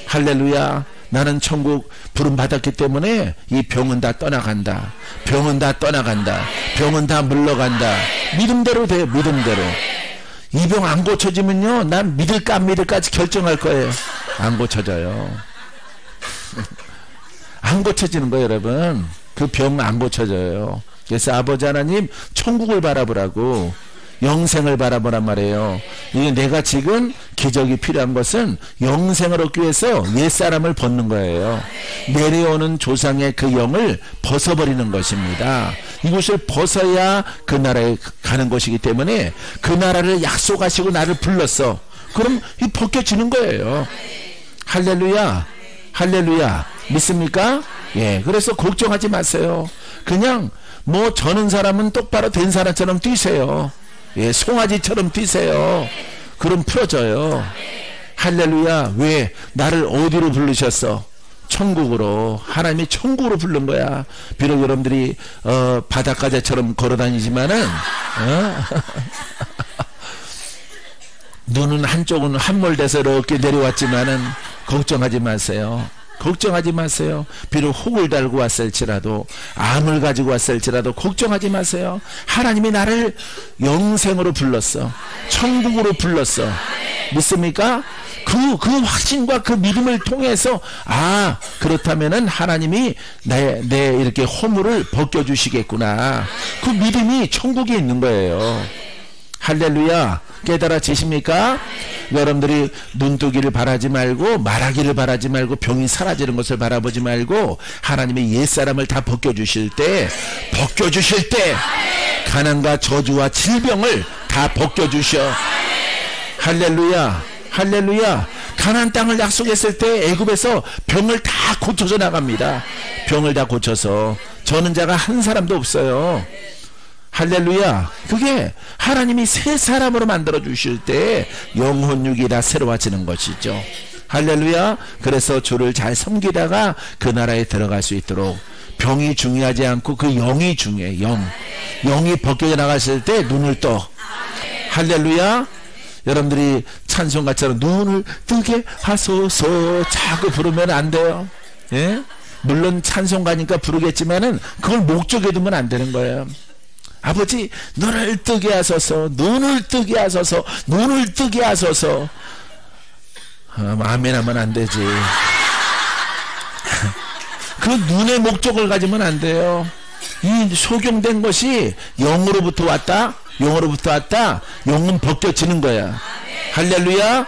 할렐루야. 나는 천국 부름 받았기 때문에 이 병은 다 떠나간다. 병은 다 떠나간다. 병은 다 물러간다. 믿음대로 돼요. 믿음대로. 이 병 안 고쳐지면요, 난 믿을까 안 믿을까지 결정할 거예요. 안 고쳐져요. 안 고쳐지는 거예요, 여러분. 그 병 안 고쳐져요. 그래서 아버지 하나님 천국을 바라보라고, 영생을 바라보란 말이에요. 이게 내가 지금 기적이 필요한 것은 영생을 얻기 위해서 옛사람을 벗는 거예요. 내려오는 조상의 그 영을 벗어버리는 것입니다. 이것을 벗어야 그 나라에 가는 것이기 때문에 그 나라를 약속하시고 나를 불렀어. 그럼 이 벗겨지는 거예요. 할렐루야. 할렐루야. 믿습니까? 예. 그래서 걱정하지 마세요. 그냥 뭐 저는 사람은 똑바로 된 사람처럼 뛰세요. 예, 송아지처럼 뛰세요. 그럼 풀어져요. 할렐루야. 왜? 나를 어디로 부르셨어? 천국으로. 하나님이 천국으로 부른 거야. 비록 여러분들이 바닷가재처럼 걸어다니지만은 눈은 한쪽은 함몰돼서 이렇게 내려왔지만은 걱정하지 마세요. 걱정하지 마세요. 비록 혹을 달고 왔을지라도, 암을 가지고 왔을지라도 걱정하지 마세요. 하나님이 나를 영생으로 불렀어. 천국으로 불렀어. 믿습니까? 그 확신과 그 믿음을 통해서, 아, 그렇다면은 하나님이 내 이렇게 허물을 벗겨주시겠구나. 그 믿음이 천국에 있는 거예요. 할렐루야. 깨달아지십니까? 여러분들이 눈뜨기를 바라지 말고, 말하기를 바라지 말고, 병이 사라지는 것을 바라보지 말고, 하나님의 옛사람을 다 벗겨주실 때, 가난과 저주와 질병을 다 벗겨주셔. 할렐루야. 할렐루야. 가나안 땅을 약속했을 때 애굽에서 병을 다 고쳐서 나갑니다. 병을 다 고쳐서 저는 자가 한 사람도 없어요. 할렐루야. 그게 하나님이 새 사람으로 만들어 주실 때 영혼육이 다 새로워지는 것이죠. 할렐루야. 그래서 주를 잘 섬기다가 그 나라에 들어갈 수 있도록, 병이 중요하지 않고 그 영이 중요해. 영이 벗겨져 나갔을 때 눈을 떠. 할렐루야. 여러분들이 찬송가처럼 눈을 뜨게 하소서 자꾸 부르면 안 돼요. 예? 물론 찬송가니까 부르겠지만은 그걸 목적에 두면 안 되는 거예요. 아버지, 눈을 뜨게 하소서, 눈을 뜨게 하소서, 눈을 뜨게 하소서. 아멘 하면 안 되지. 그 눈의 목적을 가지면 안 돼요. 이 소경된 것이 영으로부터 왔다, 영으로부터 왔다, 영은 벗겨지는 거야. 할렐루야.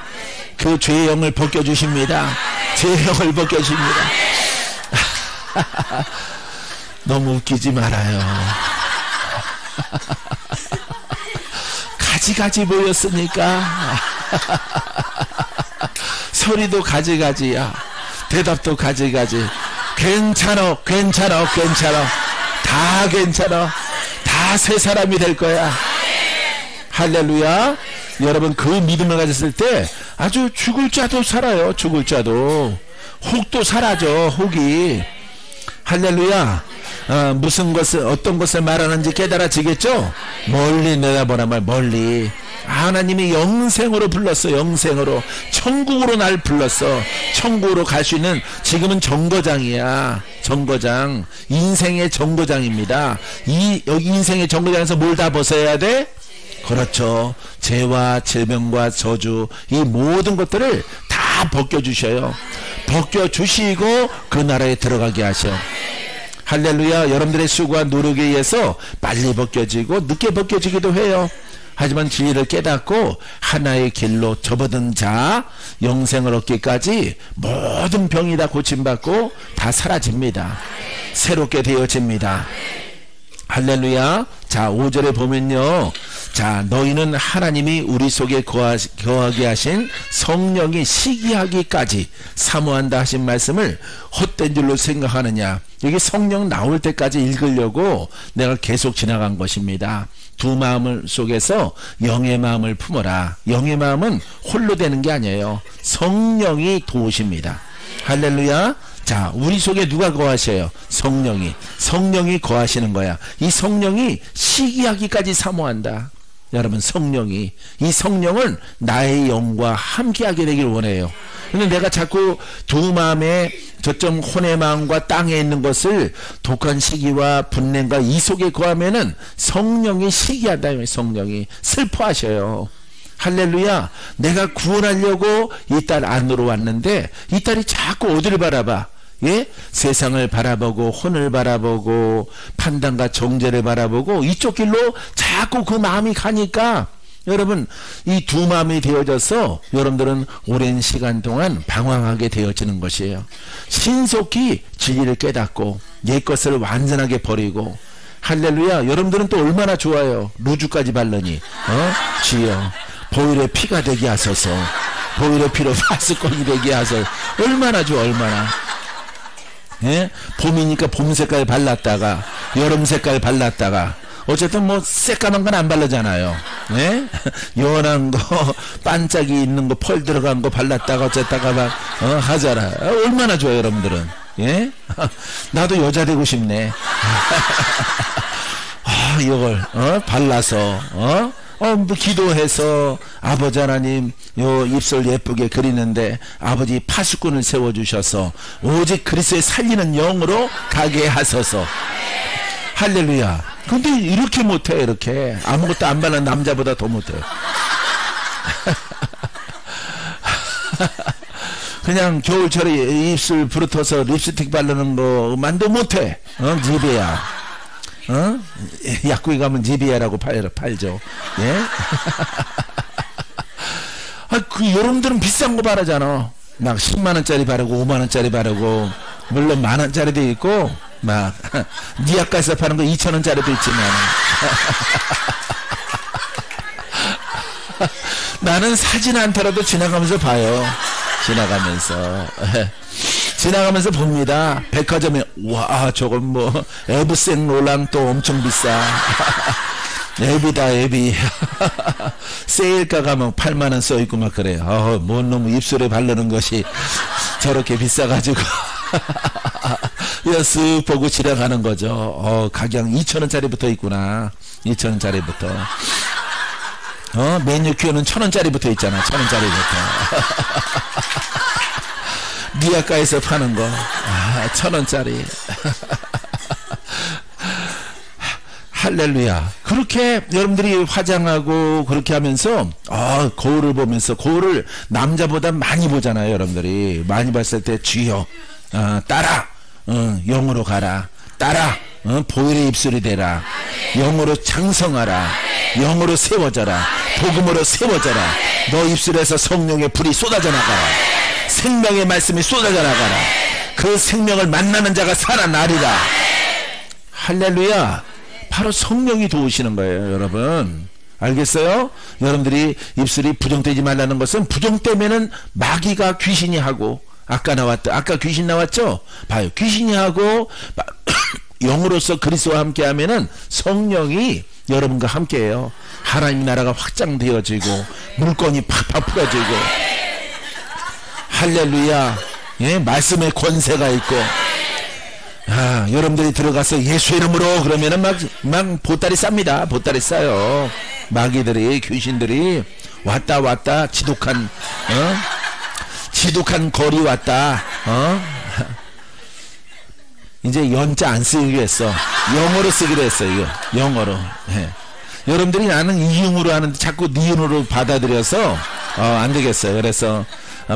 그 죄의 영을 벗겨주십니다. 죄의 영을 벗겨주십니다. 너무 웃기지 말아요. 가지가지 보였으니까 소리도 가지가지야. 대답도 가지가지. 괜찮아, 괜찮아, 괜찮아. 다 괜찮아. 다 새 사람이 될 거야. 할렐루야. 여러분, 그 믿음을 가졌을 때 아주 죽을 자도 살아요. 죽을 자도. 혹도 사라져. 혹이. 할렐루야. 무슨 것을, 어떤 것을 말하는지 깨달아지겠죠? 멀리 내다보란 말. 멀리. 하나님이 영생으로 불렀어. 영생으로. 천국으로 날 불렀어. 천국으로 갈 수 있는, 지금은 정거장이야. 정거장. 인생의 정거장입니다. 여기 인생의 정거장에서 뭘 다 벗어야 돼? 그렇죠. 죄와 질병과 저주, 이 모든 것들을 다 벗겨주셔요. 벗겨주시고 그 나라에 들어가게 하셔. 할렐루야. 여러분들의 수고와 노력에 의해서 빨리 벗겨지고 늦게 벗겨지기도 해요. 하지만 진리를 깨닫고 하나의 길로 접어든 자, 영생을 얻기까지 모든 병이 다 고침받고 다 사라집니다. 새롭게 되어집니다. 할렐루야. 자, 5절에 보면요, 자, 너희는 하나님이 우리 속에 거하게 하신 성령이 시기하기까지 사모한다 하신 말씀을 헛된 줄로 생각하느냐. 여기 성령 나올 때까지 읽으려고 내가 계속 지나간 것입니다. 두 마음을 속에서 영의 마음을 품어라. 영의 마음은 홀로 되는 게 아니에요. 성령이 도우십니다. 할렐루야. 자, 우리 속에 누가 거하셔요? 성령이. 성령이 거하시는 거야. 이 성령이 시기하기까지 사모한다. 여러분, 성령이, 이 성령은 나의 영과 함께하게 되길 원해요. 근데 내가 자꾸 두 마음에 저점 혼의 마음과 땅에 있는 것을 독한 시기와 분냄과 이 속에 거하면은 성령이 시기하다. 성령이 슬퍼하셔요. 할렐루야. 내가 구원하려고 이 딸 안으로 왔는데 이 딸이 자꾸 어디를 바라봐? 예? 세상을 바라보고 혼을 바라보고 판단과 정죄를 바라보고 이쪽 길로 자꾸 그 마음이 가니까 여러분, 이 두 마음이 되어져서 여러분들은 오랜 시간 동안 방황하게 되어지는 것이에요. 신속히 진리를 깨닫고 옛 것을 완전하게 버리고, 할렐루야. 여러분들은 또 얼마나 좋아요. 루즈까지 바르니 주여 보혈의 피가 되게 하소서. 보혈의 피로 파수꾼이 되게 하소서. 얼마나 좋아. 얼마나. 예? 봄이니까 봄 색깔 발랐다가 여름 색깔 발랐다가 어쨌든 뭐 새까만 건 안 바르잖아요. 예? 연한 거 반짝이 있는 거 펄 들어간 거 발랐다가 어쨌다가 막 하잖아. 얼마나 좋아요. 여러분들은. 예? 나도 여자 되고 싶네. 아, 이걸 발라서 뭐 기도해서 아버지 하나님 요 입술 예쁘게 그리는데 아버지 파수꾼을 세워주셔서 오직 그리스도의 살리는 영으로 가게 하소서. 할렐루야. 근데 이렇게 못해. 이렇게 아무것도 안 바른 남자보다 더 못해. 그냥 겨울철에 입술 부르터서 립스틱 바르는 거만도 못해. 니베야. 약국에 가면 니베야라고 팔죠. 예? 여러분들은 비싼 거 바르잖아. 막 10만원짜리 바르고 5만원짜리 바르고, 물론 만원짜리도 있고 막 니아가에서 파는 거 2,000원짜리도 있지만 나는 사진 않더라도 지나가면서 봐요. 지나가면서 봅니다. 백화점에 와 저건 뭐 에브생 로랑 또 엄청 비싸. 앱이다 앱이. 세일가 가면 8만원 써있고 막 그래요. 뭔 놈의 입술에 바르는 것이 저렇게 비싸가지고 쓱 보고 지나가는 거죠. 가격 2,000원짜리부터 있구나. 2,000원짜리부터. 매니큐어는 1,000원짜리부터 있잖아. 1,000원짜리부터. 미아가에서 파는 거 1,000원짜리. 할렐루야. 그렇게 여러분들이 화장하고 그렇게 하면서 거울을 보면서, 거울을 남자보다 많이 보잖아요. 여러분들이 많이 봤을 때 주여 따라 영으로 가라. 따라 보혈의 입술이 되라. 영으로 장성하라. 영으로 세워져라. 복음으로 세워져라. 너 입술에서 성령의 불이 쏟아져 나가라. 생명의 말씀이 쏟아져 나가라. 그 생명을 만나는 자가 살아나리라. 할렐루야. 바로 성령이 도우시는 거예요. 여러분 알겠어요? 여러분들이 입술이 부정되지 말라는 것은, 부정되면은 마귀가 귀신이 하고, 아까 귀신 나왔죠? 봐요. 귀신이 하고 영으로서 그리스도와 함께 하면은 성령이 여러분과 함께 해요. 하나님 나라가 확장되어지고 물건이 팍팍 풀어지고, 할렐루야. 예? 말씀의 권세가 있고, 여러분들이 들어가서 예수 이름으로 그러면은 막 보따리 쌉니다. 보따리 싸요. 마귀들이, 귀신들이 왔다 지독한 거리 왔다. 이제 연자 안 쓰기로 했어. 영어로 쓰기로 했어. 이거 영어로. 예. 여러분들이 나는 이응으로 하는데 자꾸 니은으로 받아들여서 안 되겠어요. 그래서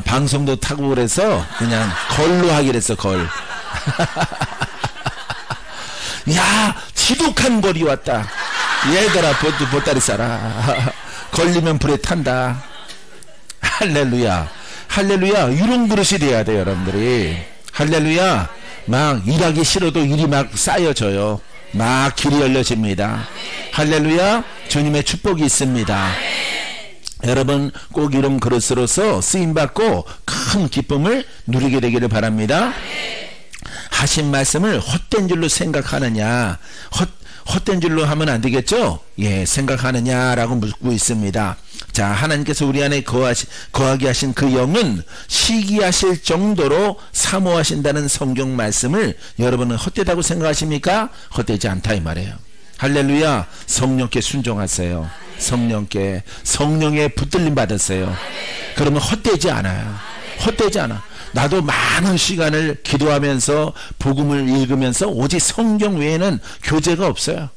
방송도 타고 그래서 그냥 걸로 하기로 했어. 걸. 야 지독한 거리 왔다. 얘들아 보따리 싸라. 걸리면 불에 탄다. 할렐루야. 할렐루야. 이런 그릇이 돼야 돼요. 여러분들이. 할렐루야. 막 일하기 싫어도 일이 막 쌓여져요. 막 길이 열려집니다. 할렐루야. 주님의 축복이 있습니다. 여러분 꼭 이런 그릇으로서 쓰임받고 큰 기쁨을 누리게 되기를 바랍니다. 하신 말씀을 헛된 줄로 생각하느냐, 헛된 줄로 하면 안 되겠죠? 예, 생각하느냐라고 묻고 있습니다. 자, 하나님께서 우리 안에 거하게 하신 그 영은 시기하실 정도로 사모하신다는 성경 말씀을 여러분은 헛되다고 생각하십니까? 헛되지 않다 이 말이에요. 할렐루야. 성령께 순종하세요. 성령의 붙들림 받으세요. 그러면 헛되지 않아요. 헛되지 않아. 나도 많은 시간을 기도하면서 복음을 읽으면서 오직 성경 외에는 교제가 없어요.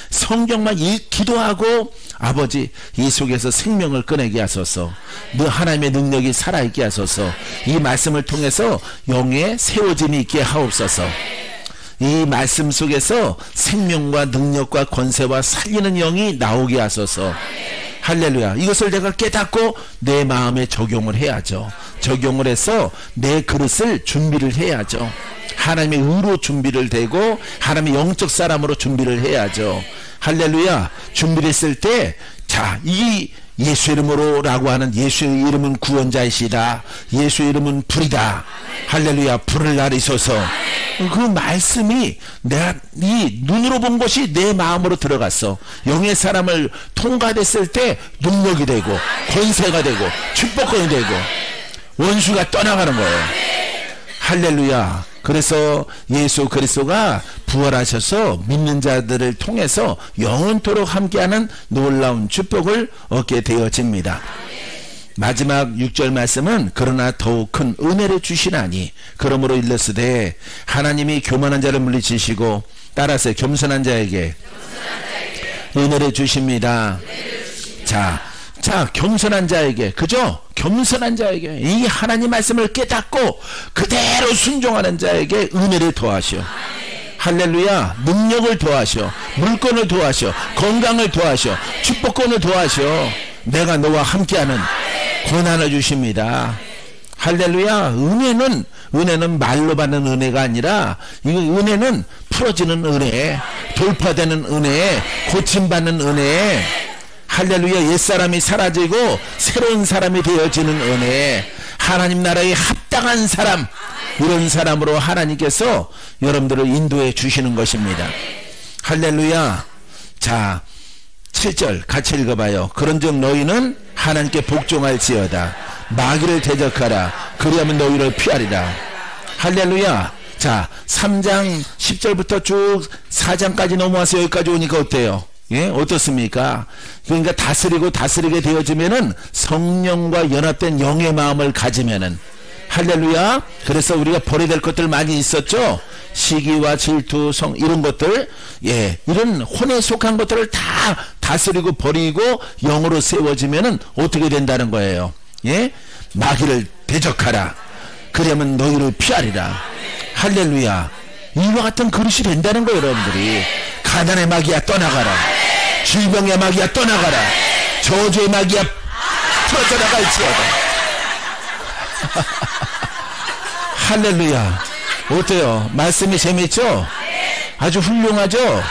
성경만 기도하고 아버지 이 속에서 생명을 꺼내게 하소서. 너 하나님의 능력이 살아있게 하소서. 이 말씀을 통해서 영의 세워짐이 있게 하옵소서. 이 말씀 속에서 생명과 능력과 권세와 살리는 영이 나오게 하소서. 할렐루야. 이것을 내가 깨닫고 내 마음에 적용을 해야죠. 적용을 해서 내 그릇을 준비를 해야죠. 하나님의 의로 준비를 되고 하나님의 영적 사람으로 준비를 해야죠. 할렐루야. 준비를 했을 때 자, 이 예수 이름으로 라고 하는 예수의 이름은 구원자이시다. 예수의 이름은 불이다. 할렐루야. 불을 나리소서. 그 말씀이 내가 이 눈으로 본 것이 내 마음으로 들어갔어. 영의 사람을 통과됐을 때 능력이 되고 권세가 되고 축복권이 되고 원수가 떠나가는 거예요. 할렐루야. 그래서 예수 그리스도가 부활하셔서 믿는 자들을 통해서 영원토록 함께하는 놀라운 축복을 얻게 되어집니다. 마지막 6절 말씀은 그러나 더욱 큰 은혜를 주시나니 그러므로 일렀으되 하나님이 교만한 자를 물리치시고 따라서 겸손한 자에게 은혜를 주십니다. 자, 겸손한 자에게, 그죠? 겸손한 자에게, 이 하나님 말씀을 깨닫고 그대로 순종하는 자에게 은혜를 더하시오. 할렐루야. 능력을 더하시오. 물건을 더하시오. 건강을 더하시오. 축복권을 더하시오. 내가 너와 함께하는 고난을 주십니다. 할렐루야. 은혜는 말로 받는 은혜가 아니라 이 은혜는 풀어지는 은혜, 돌파되는 은혜, 고침받는 은혜. 할렐루야. 옛사람이 사라지고 새로운 사람이 되어지는 은혜, 하나님 나라에 합당한 사람, 이런 사람으로 하나님께서 여러분들을 인도해 주시는 것입니다. 할렐루야. 자, 7절 같이 읽어봐요. 그런즉 너희는 하나님께 복종할지어다. 마귀를 대적하라. 그리하면 너희를 피하리라. 할렐루야. 자, 3장 10절부터 쭉 4장까지 넘어와서 여기까지 오니까 어때요? 예, 어떻습니까? 그러니까 다스리게 되어지면은 성령과 연합된 영의 마음을 가지면은, 할렐루야. 그래서 우리가 버려야 될 것들 많이 있었죠. 시기와 질투, 이런 것들, 예, 이런 혼에 속한 것들을 다 다스리고 버리고 영으로 세워지면은 어떻게 된다는 거예요? 예, 마귀를 대적하라. 그러면 너희를 피하리라. 할렐루야. 이와 같은 그릇이 된다는 거예요, 여러분들이. 가난의 마귀야 떠나가라. 질병의 마귀야 떠나가라. 저주의 마귀야 풀어져나갈지어다. 할렐루야. 어때요? 말씀이 재밌죠? 아주 훌륭하죠?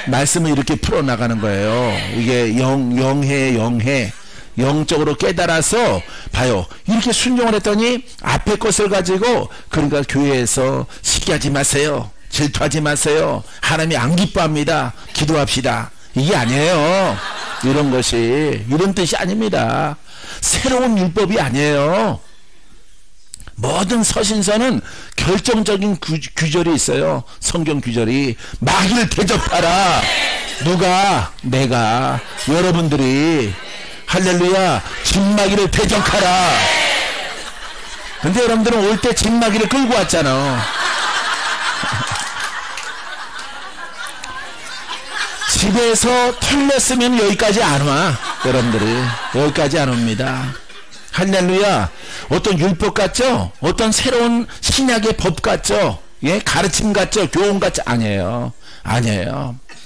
말씀을 이렇게 풀어나가는 거예요. 이게 영해 영적으로 깨달아서 봐요. 이렇게 순종을 했더니 앞에 것을 가지고, 그러니까 교회에서 시기하지 마세요. 질투하지 마세요. 하나님이 안 기뻐합니다. 기도합시다. 이게 아니에요. 이런 것이, 이런 뜻이 아닙니다. 새로운 율법이 아니에요. 모든 서신서는 결정적인 규절이 있어요. 성경 규절이. 마귀를 대적하라. 누가? 내가, 여러분들이. 할렐루야. 진마귀를 대적하라. 근데 여러분들은 올 때 진마귀를 끌고 왔잖아. 집에서 털렸으면 여기까지 안 와. 여러분들이 여기까지 안 옵니다. 할렐루야. 어떤 율법 같죠? 어떤 새로운 신약의 법 같죠? 예, 가르침 같죠? 교훈 같죠? 아니에요.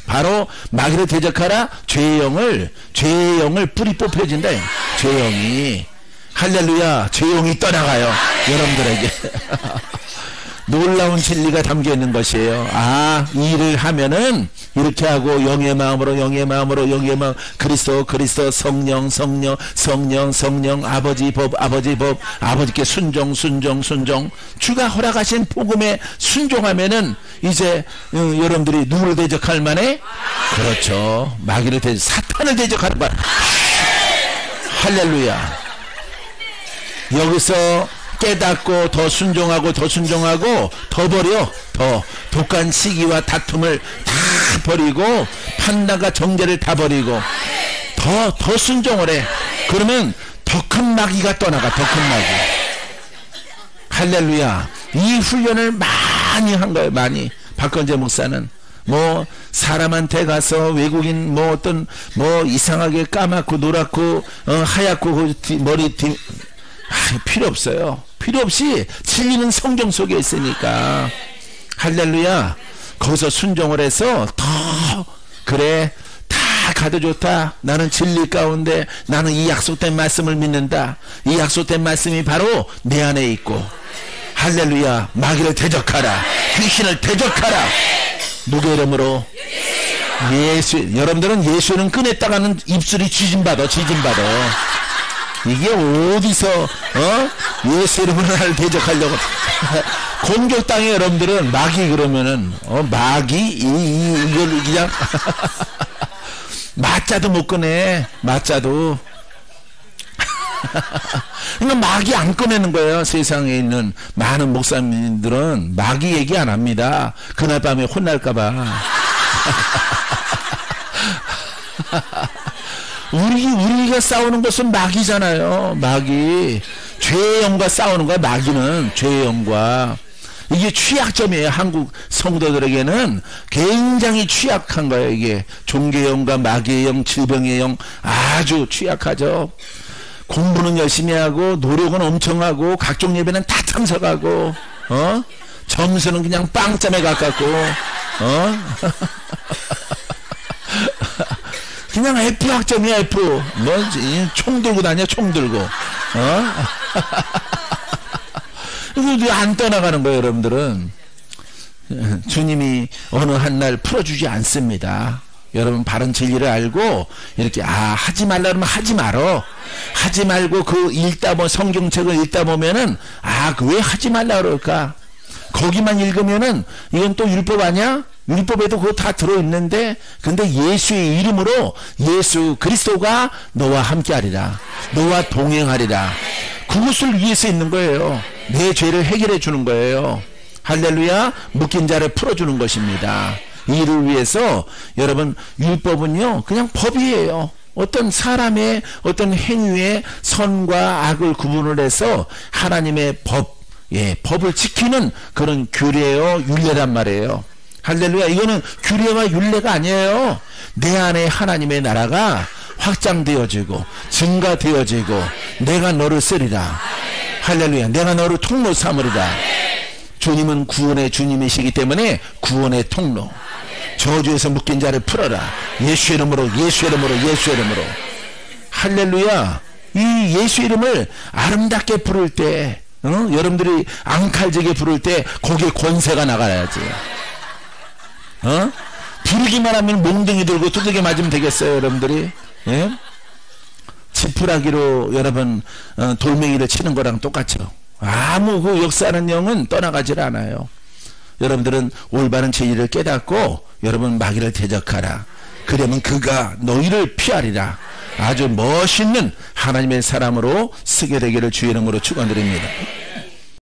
바로 마귀를 대적하라. 죄의 영을 뿌리 뽑혀진다. 죄의 영이. 할렐루야. 죄의 영이 떠나가요. 여러분들에게. 놀라운 진리가 담겨 있는 것이에요. 아, 이 일을 하면은 이렇게 하고 영의 마음으로 그리스도 성령 아버지 법 아버지께 순종 주가 허락하신 복음에 순종하면은 이제 여러분들이 누구를 대적할 만해? 그렇죠. 마귀를 사탄을 대적하는 거야. 할렐루야. 여기서 깨닫고 더 순종하고 더 버려. 더 독한 시기와 다툼을 다 버리고 판단과 정죄를 다 버리고 더 순종을 해. 그러면 더 큰 마귀가 떠나가. 더 큰 마귀. 할렐루야. 이 훈련을 많이 한 거예요. 많이. 박건재 목사는 뭐 사람한테 가서 외국인 뭐 어떤 뭐 이상하게 까맣고 노랗고 하얗고 머리 필요 없어요. 필요 없이 진리는 성경 속에 있으니까. 할렐루야. 거기서 순종을 해서 더 그래 다 가도 좋다. 나는 진리 가운데 나는 이 약속된 말씀을 믿는다. 이 약속된 말씀이 바로 내 안에 있고. 할렐루야. 마귀를 대적하라. 귀신을 대적하라. 누구의 이름으로? 예수. 여러분들은 예수는 꺼냈다가는 입술이 쥐짐받아. 이게 어디서 예수 이름으로 나를 대적하려고 공격당해. 여러분들은 마귀 그러면은 마귀 이걸 그냥 맞자도 못 꺼내. 맞자도. 그러니까 마귀 안 꺼내는 거예요. 세상에 있는 많은 목사님들은 마귀 얘기 안 합니다. 그날 밤에 혼날까봐. 우리가 싸우는 것은 마귀잖아요. 마귀. 죄의 영과 싸우는 거야. 마귀는 죄의 영과. 이게 취약점이에요. 한국 성도들에게는 굉장히 취약한 거예요. 이게 종교의 영과 마귀의 영, 질병의 영 아주 취약하죠. 공부는 열심히 하고 노력은 엄청 하고 각종 예배는 다 참석하고 점수는 그냥 빵점에 가깝고 그냥 F 학점이야. F. 뭐 총 들고 다녀. 총 들고. 이거 안 떠나가는 거예요. 여러분들은 주님이 어느 한 날 풀어주지 않습니다. 여러분 바른 진리를 알고 이렇게 하지 말라 그러면 하지 말어. 하지 말고 그 성경책을 읽다 보면은 왜 하지 말라 그럴까? 거기만 읽으면은 이건 또 율법 아니야? 율법에도 그거 다 들어있는데 근데 예수의 이름으로 예수 그리스도가 너와 함께하리라. 너와 동행하리라. 그것을 위해서 있는 거예요. 내 죄를 해결해 주는 거예요. 할렐루야. 묶인 자를 풀어주는 것입니다. 이를 위해서 여러분 율법은요 그냥 법이에요. 어떤 사람의 어떤 행위의 선과 악을 구분을 해서 하나님의 법을 지키는 그런 규례요 율례란 말이에요. 할렐루야. 이거는 규례와 율례가 아니에요. 내 안에 하나님의 나라가 확장되어지고 증가되어지고 내가 너를 쓰리라. 할렐루야. 내가 너를 통로 삼으리라. 주님은 구원의 주님이시기 때문에 구원의 통로. 저주에서 묶인 자를 풀어라. 예수 이름으로. 할렐루야. 이 예수 이름을 아름답게 부를 때 여러분들이 앙칼지게 부를 때 거기에 권세가 나가야지. 부르기만 하면 몽둥이 들고 두들겨 맞으면 되겠어요. 여러분들이. 예? 지푸라기로 여러분 돌멩이를 치는 거랑 똑같죠. 아무 그 역사하는 영은 떠나가질 않아요. 여러분들은 올바른 진리를 깨닫고 여러분 마귀를 대적하라. 그러면 그가 너희를 피하리라. 아주 멋있는 하나님의 사람으로 쓰게 되기를 주의 이름으로 축원드립니다.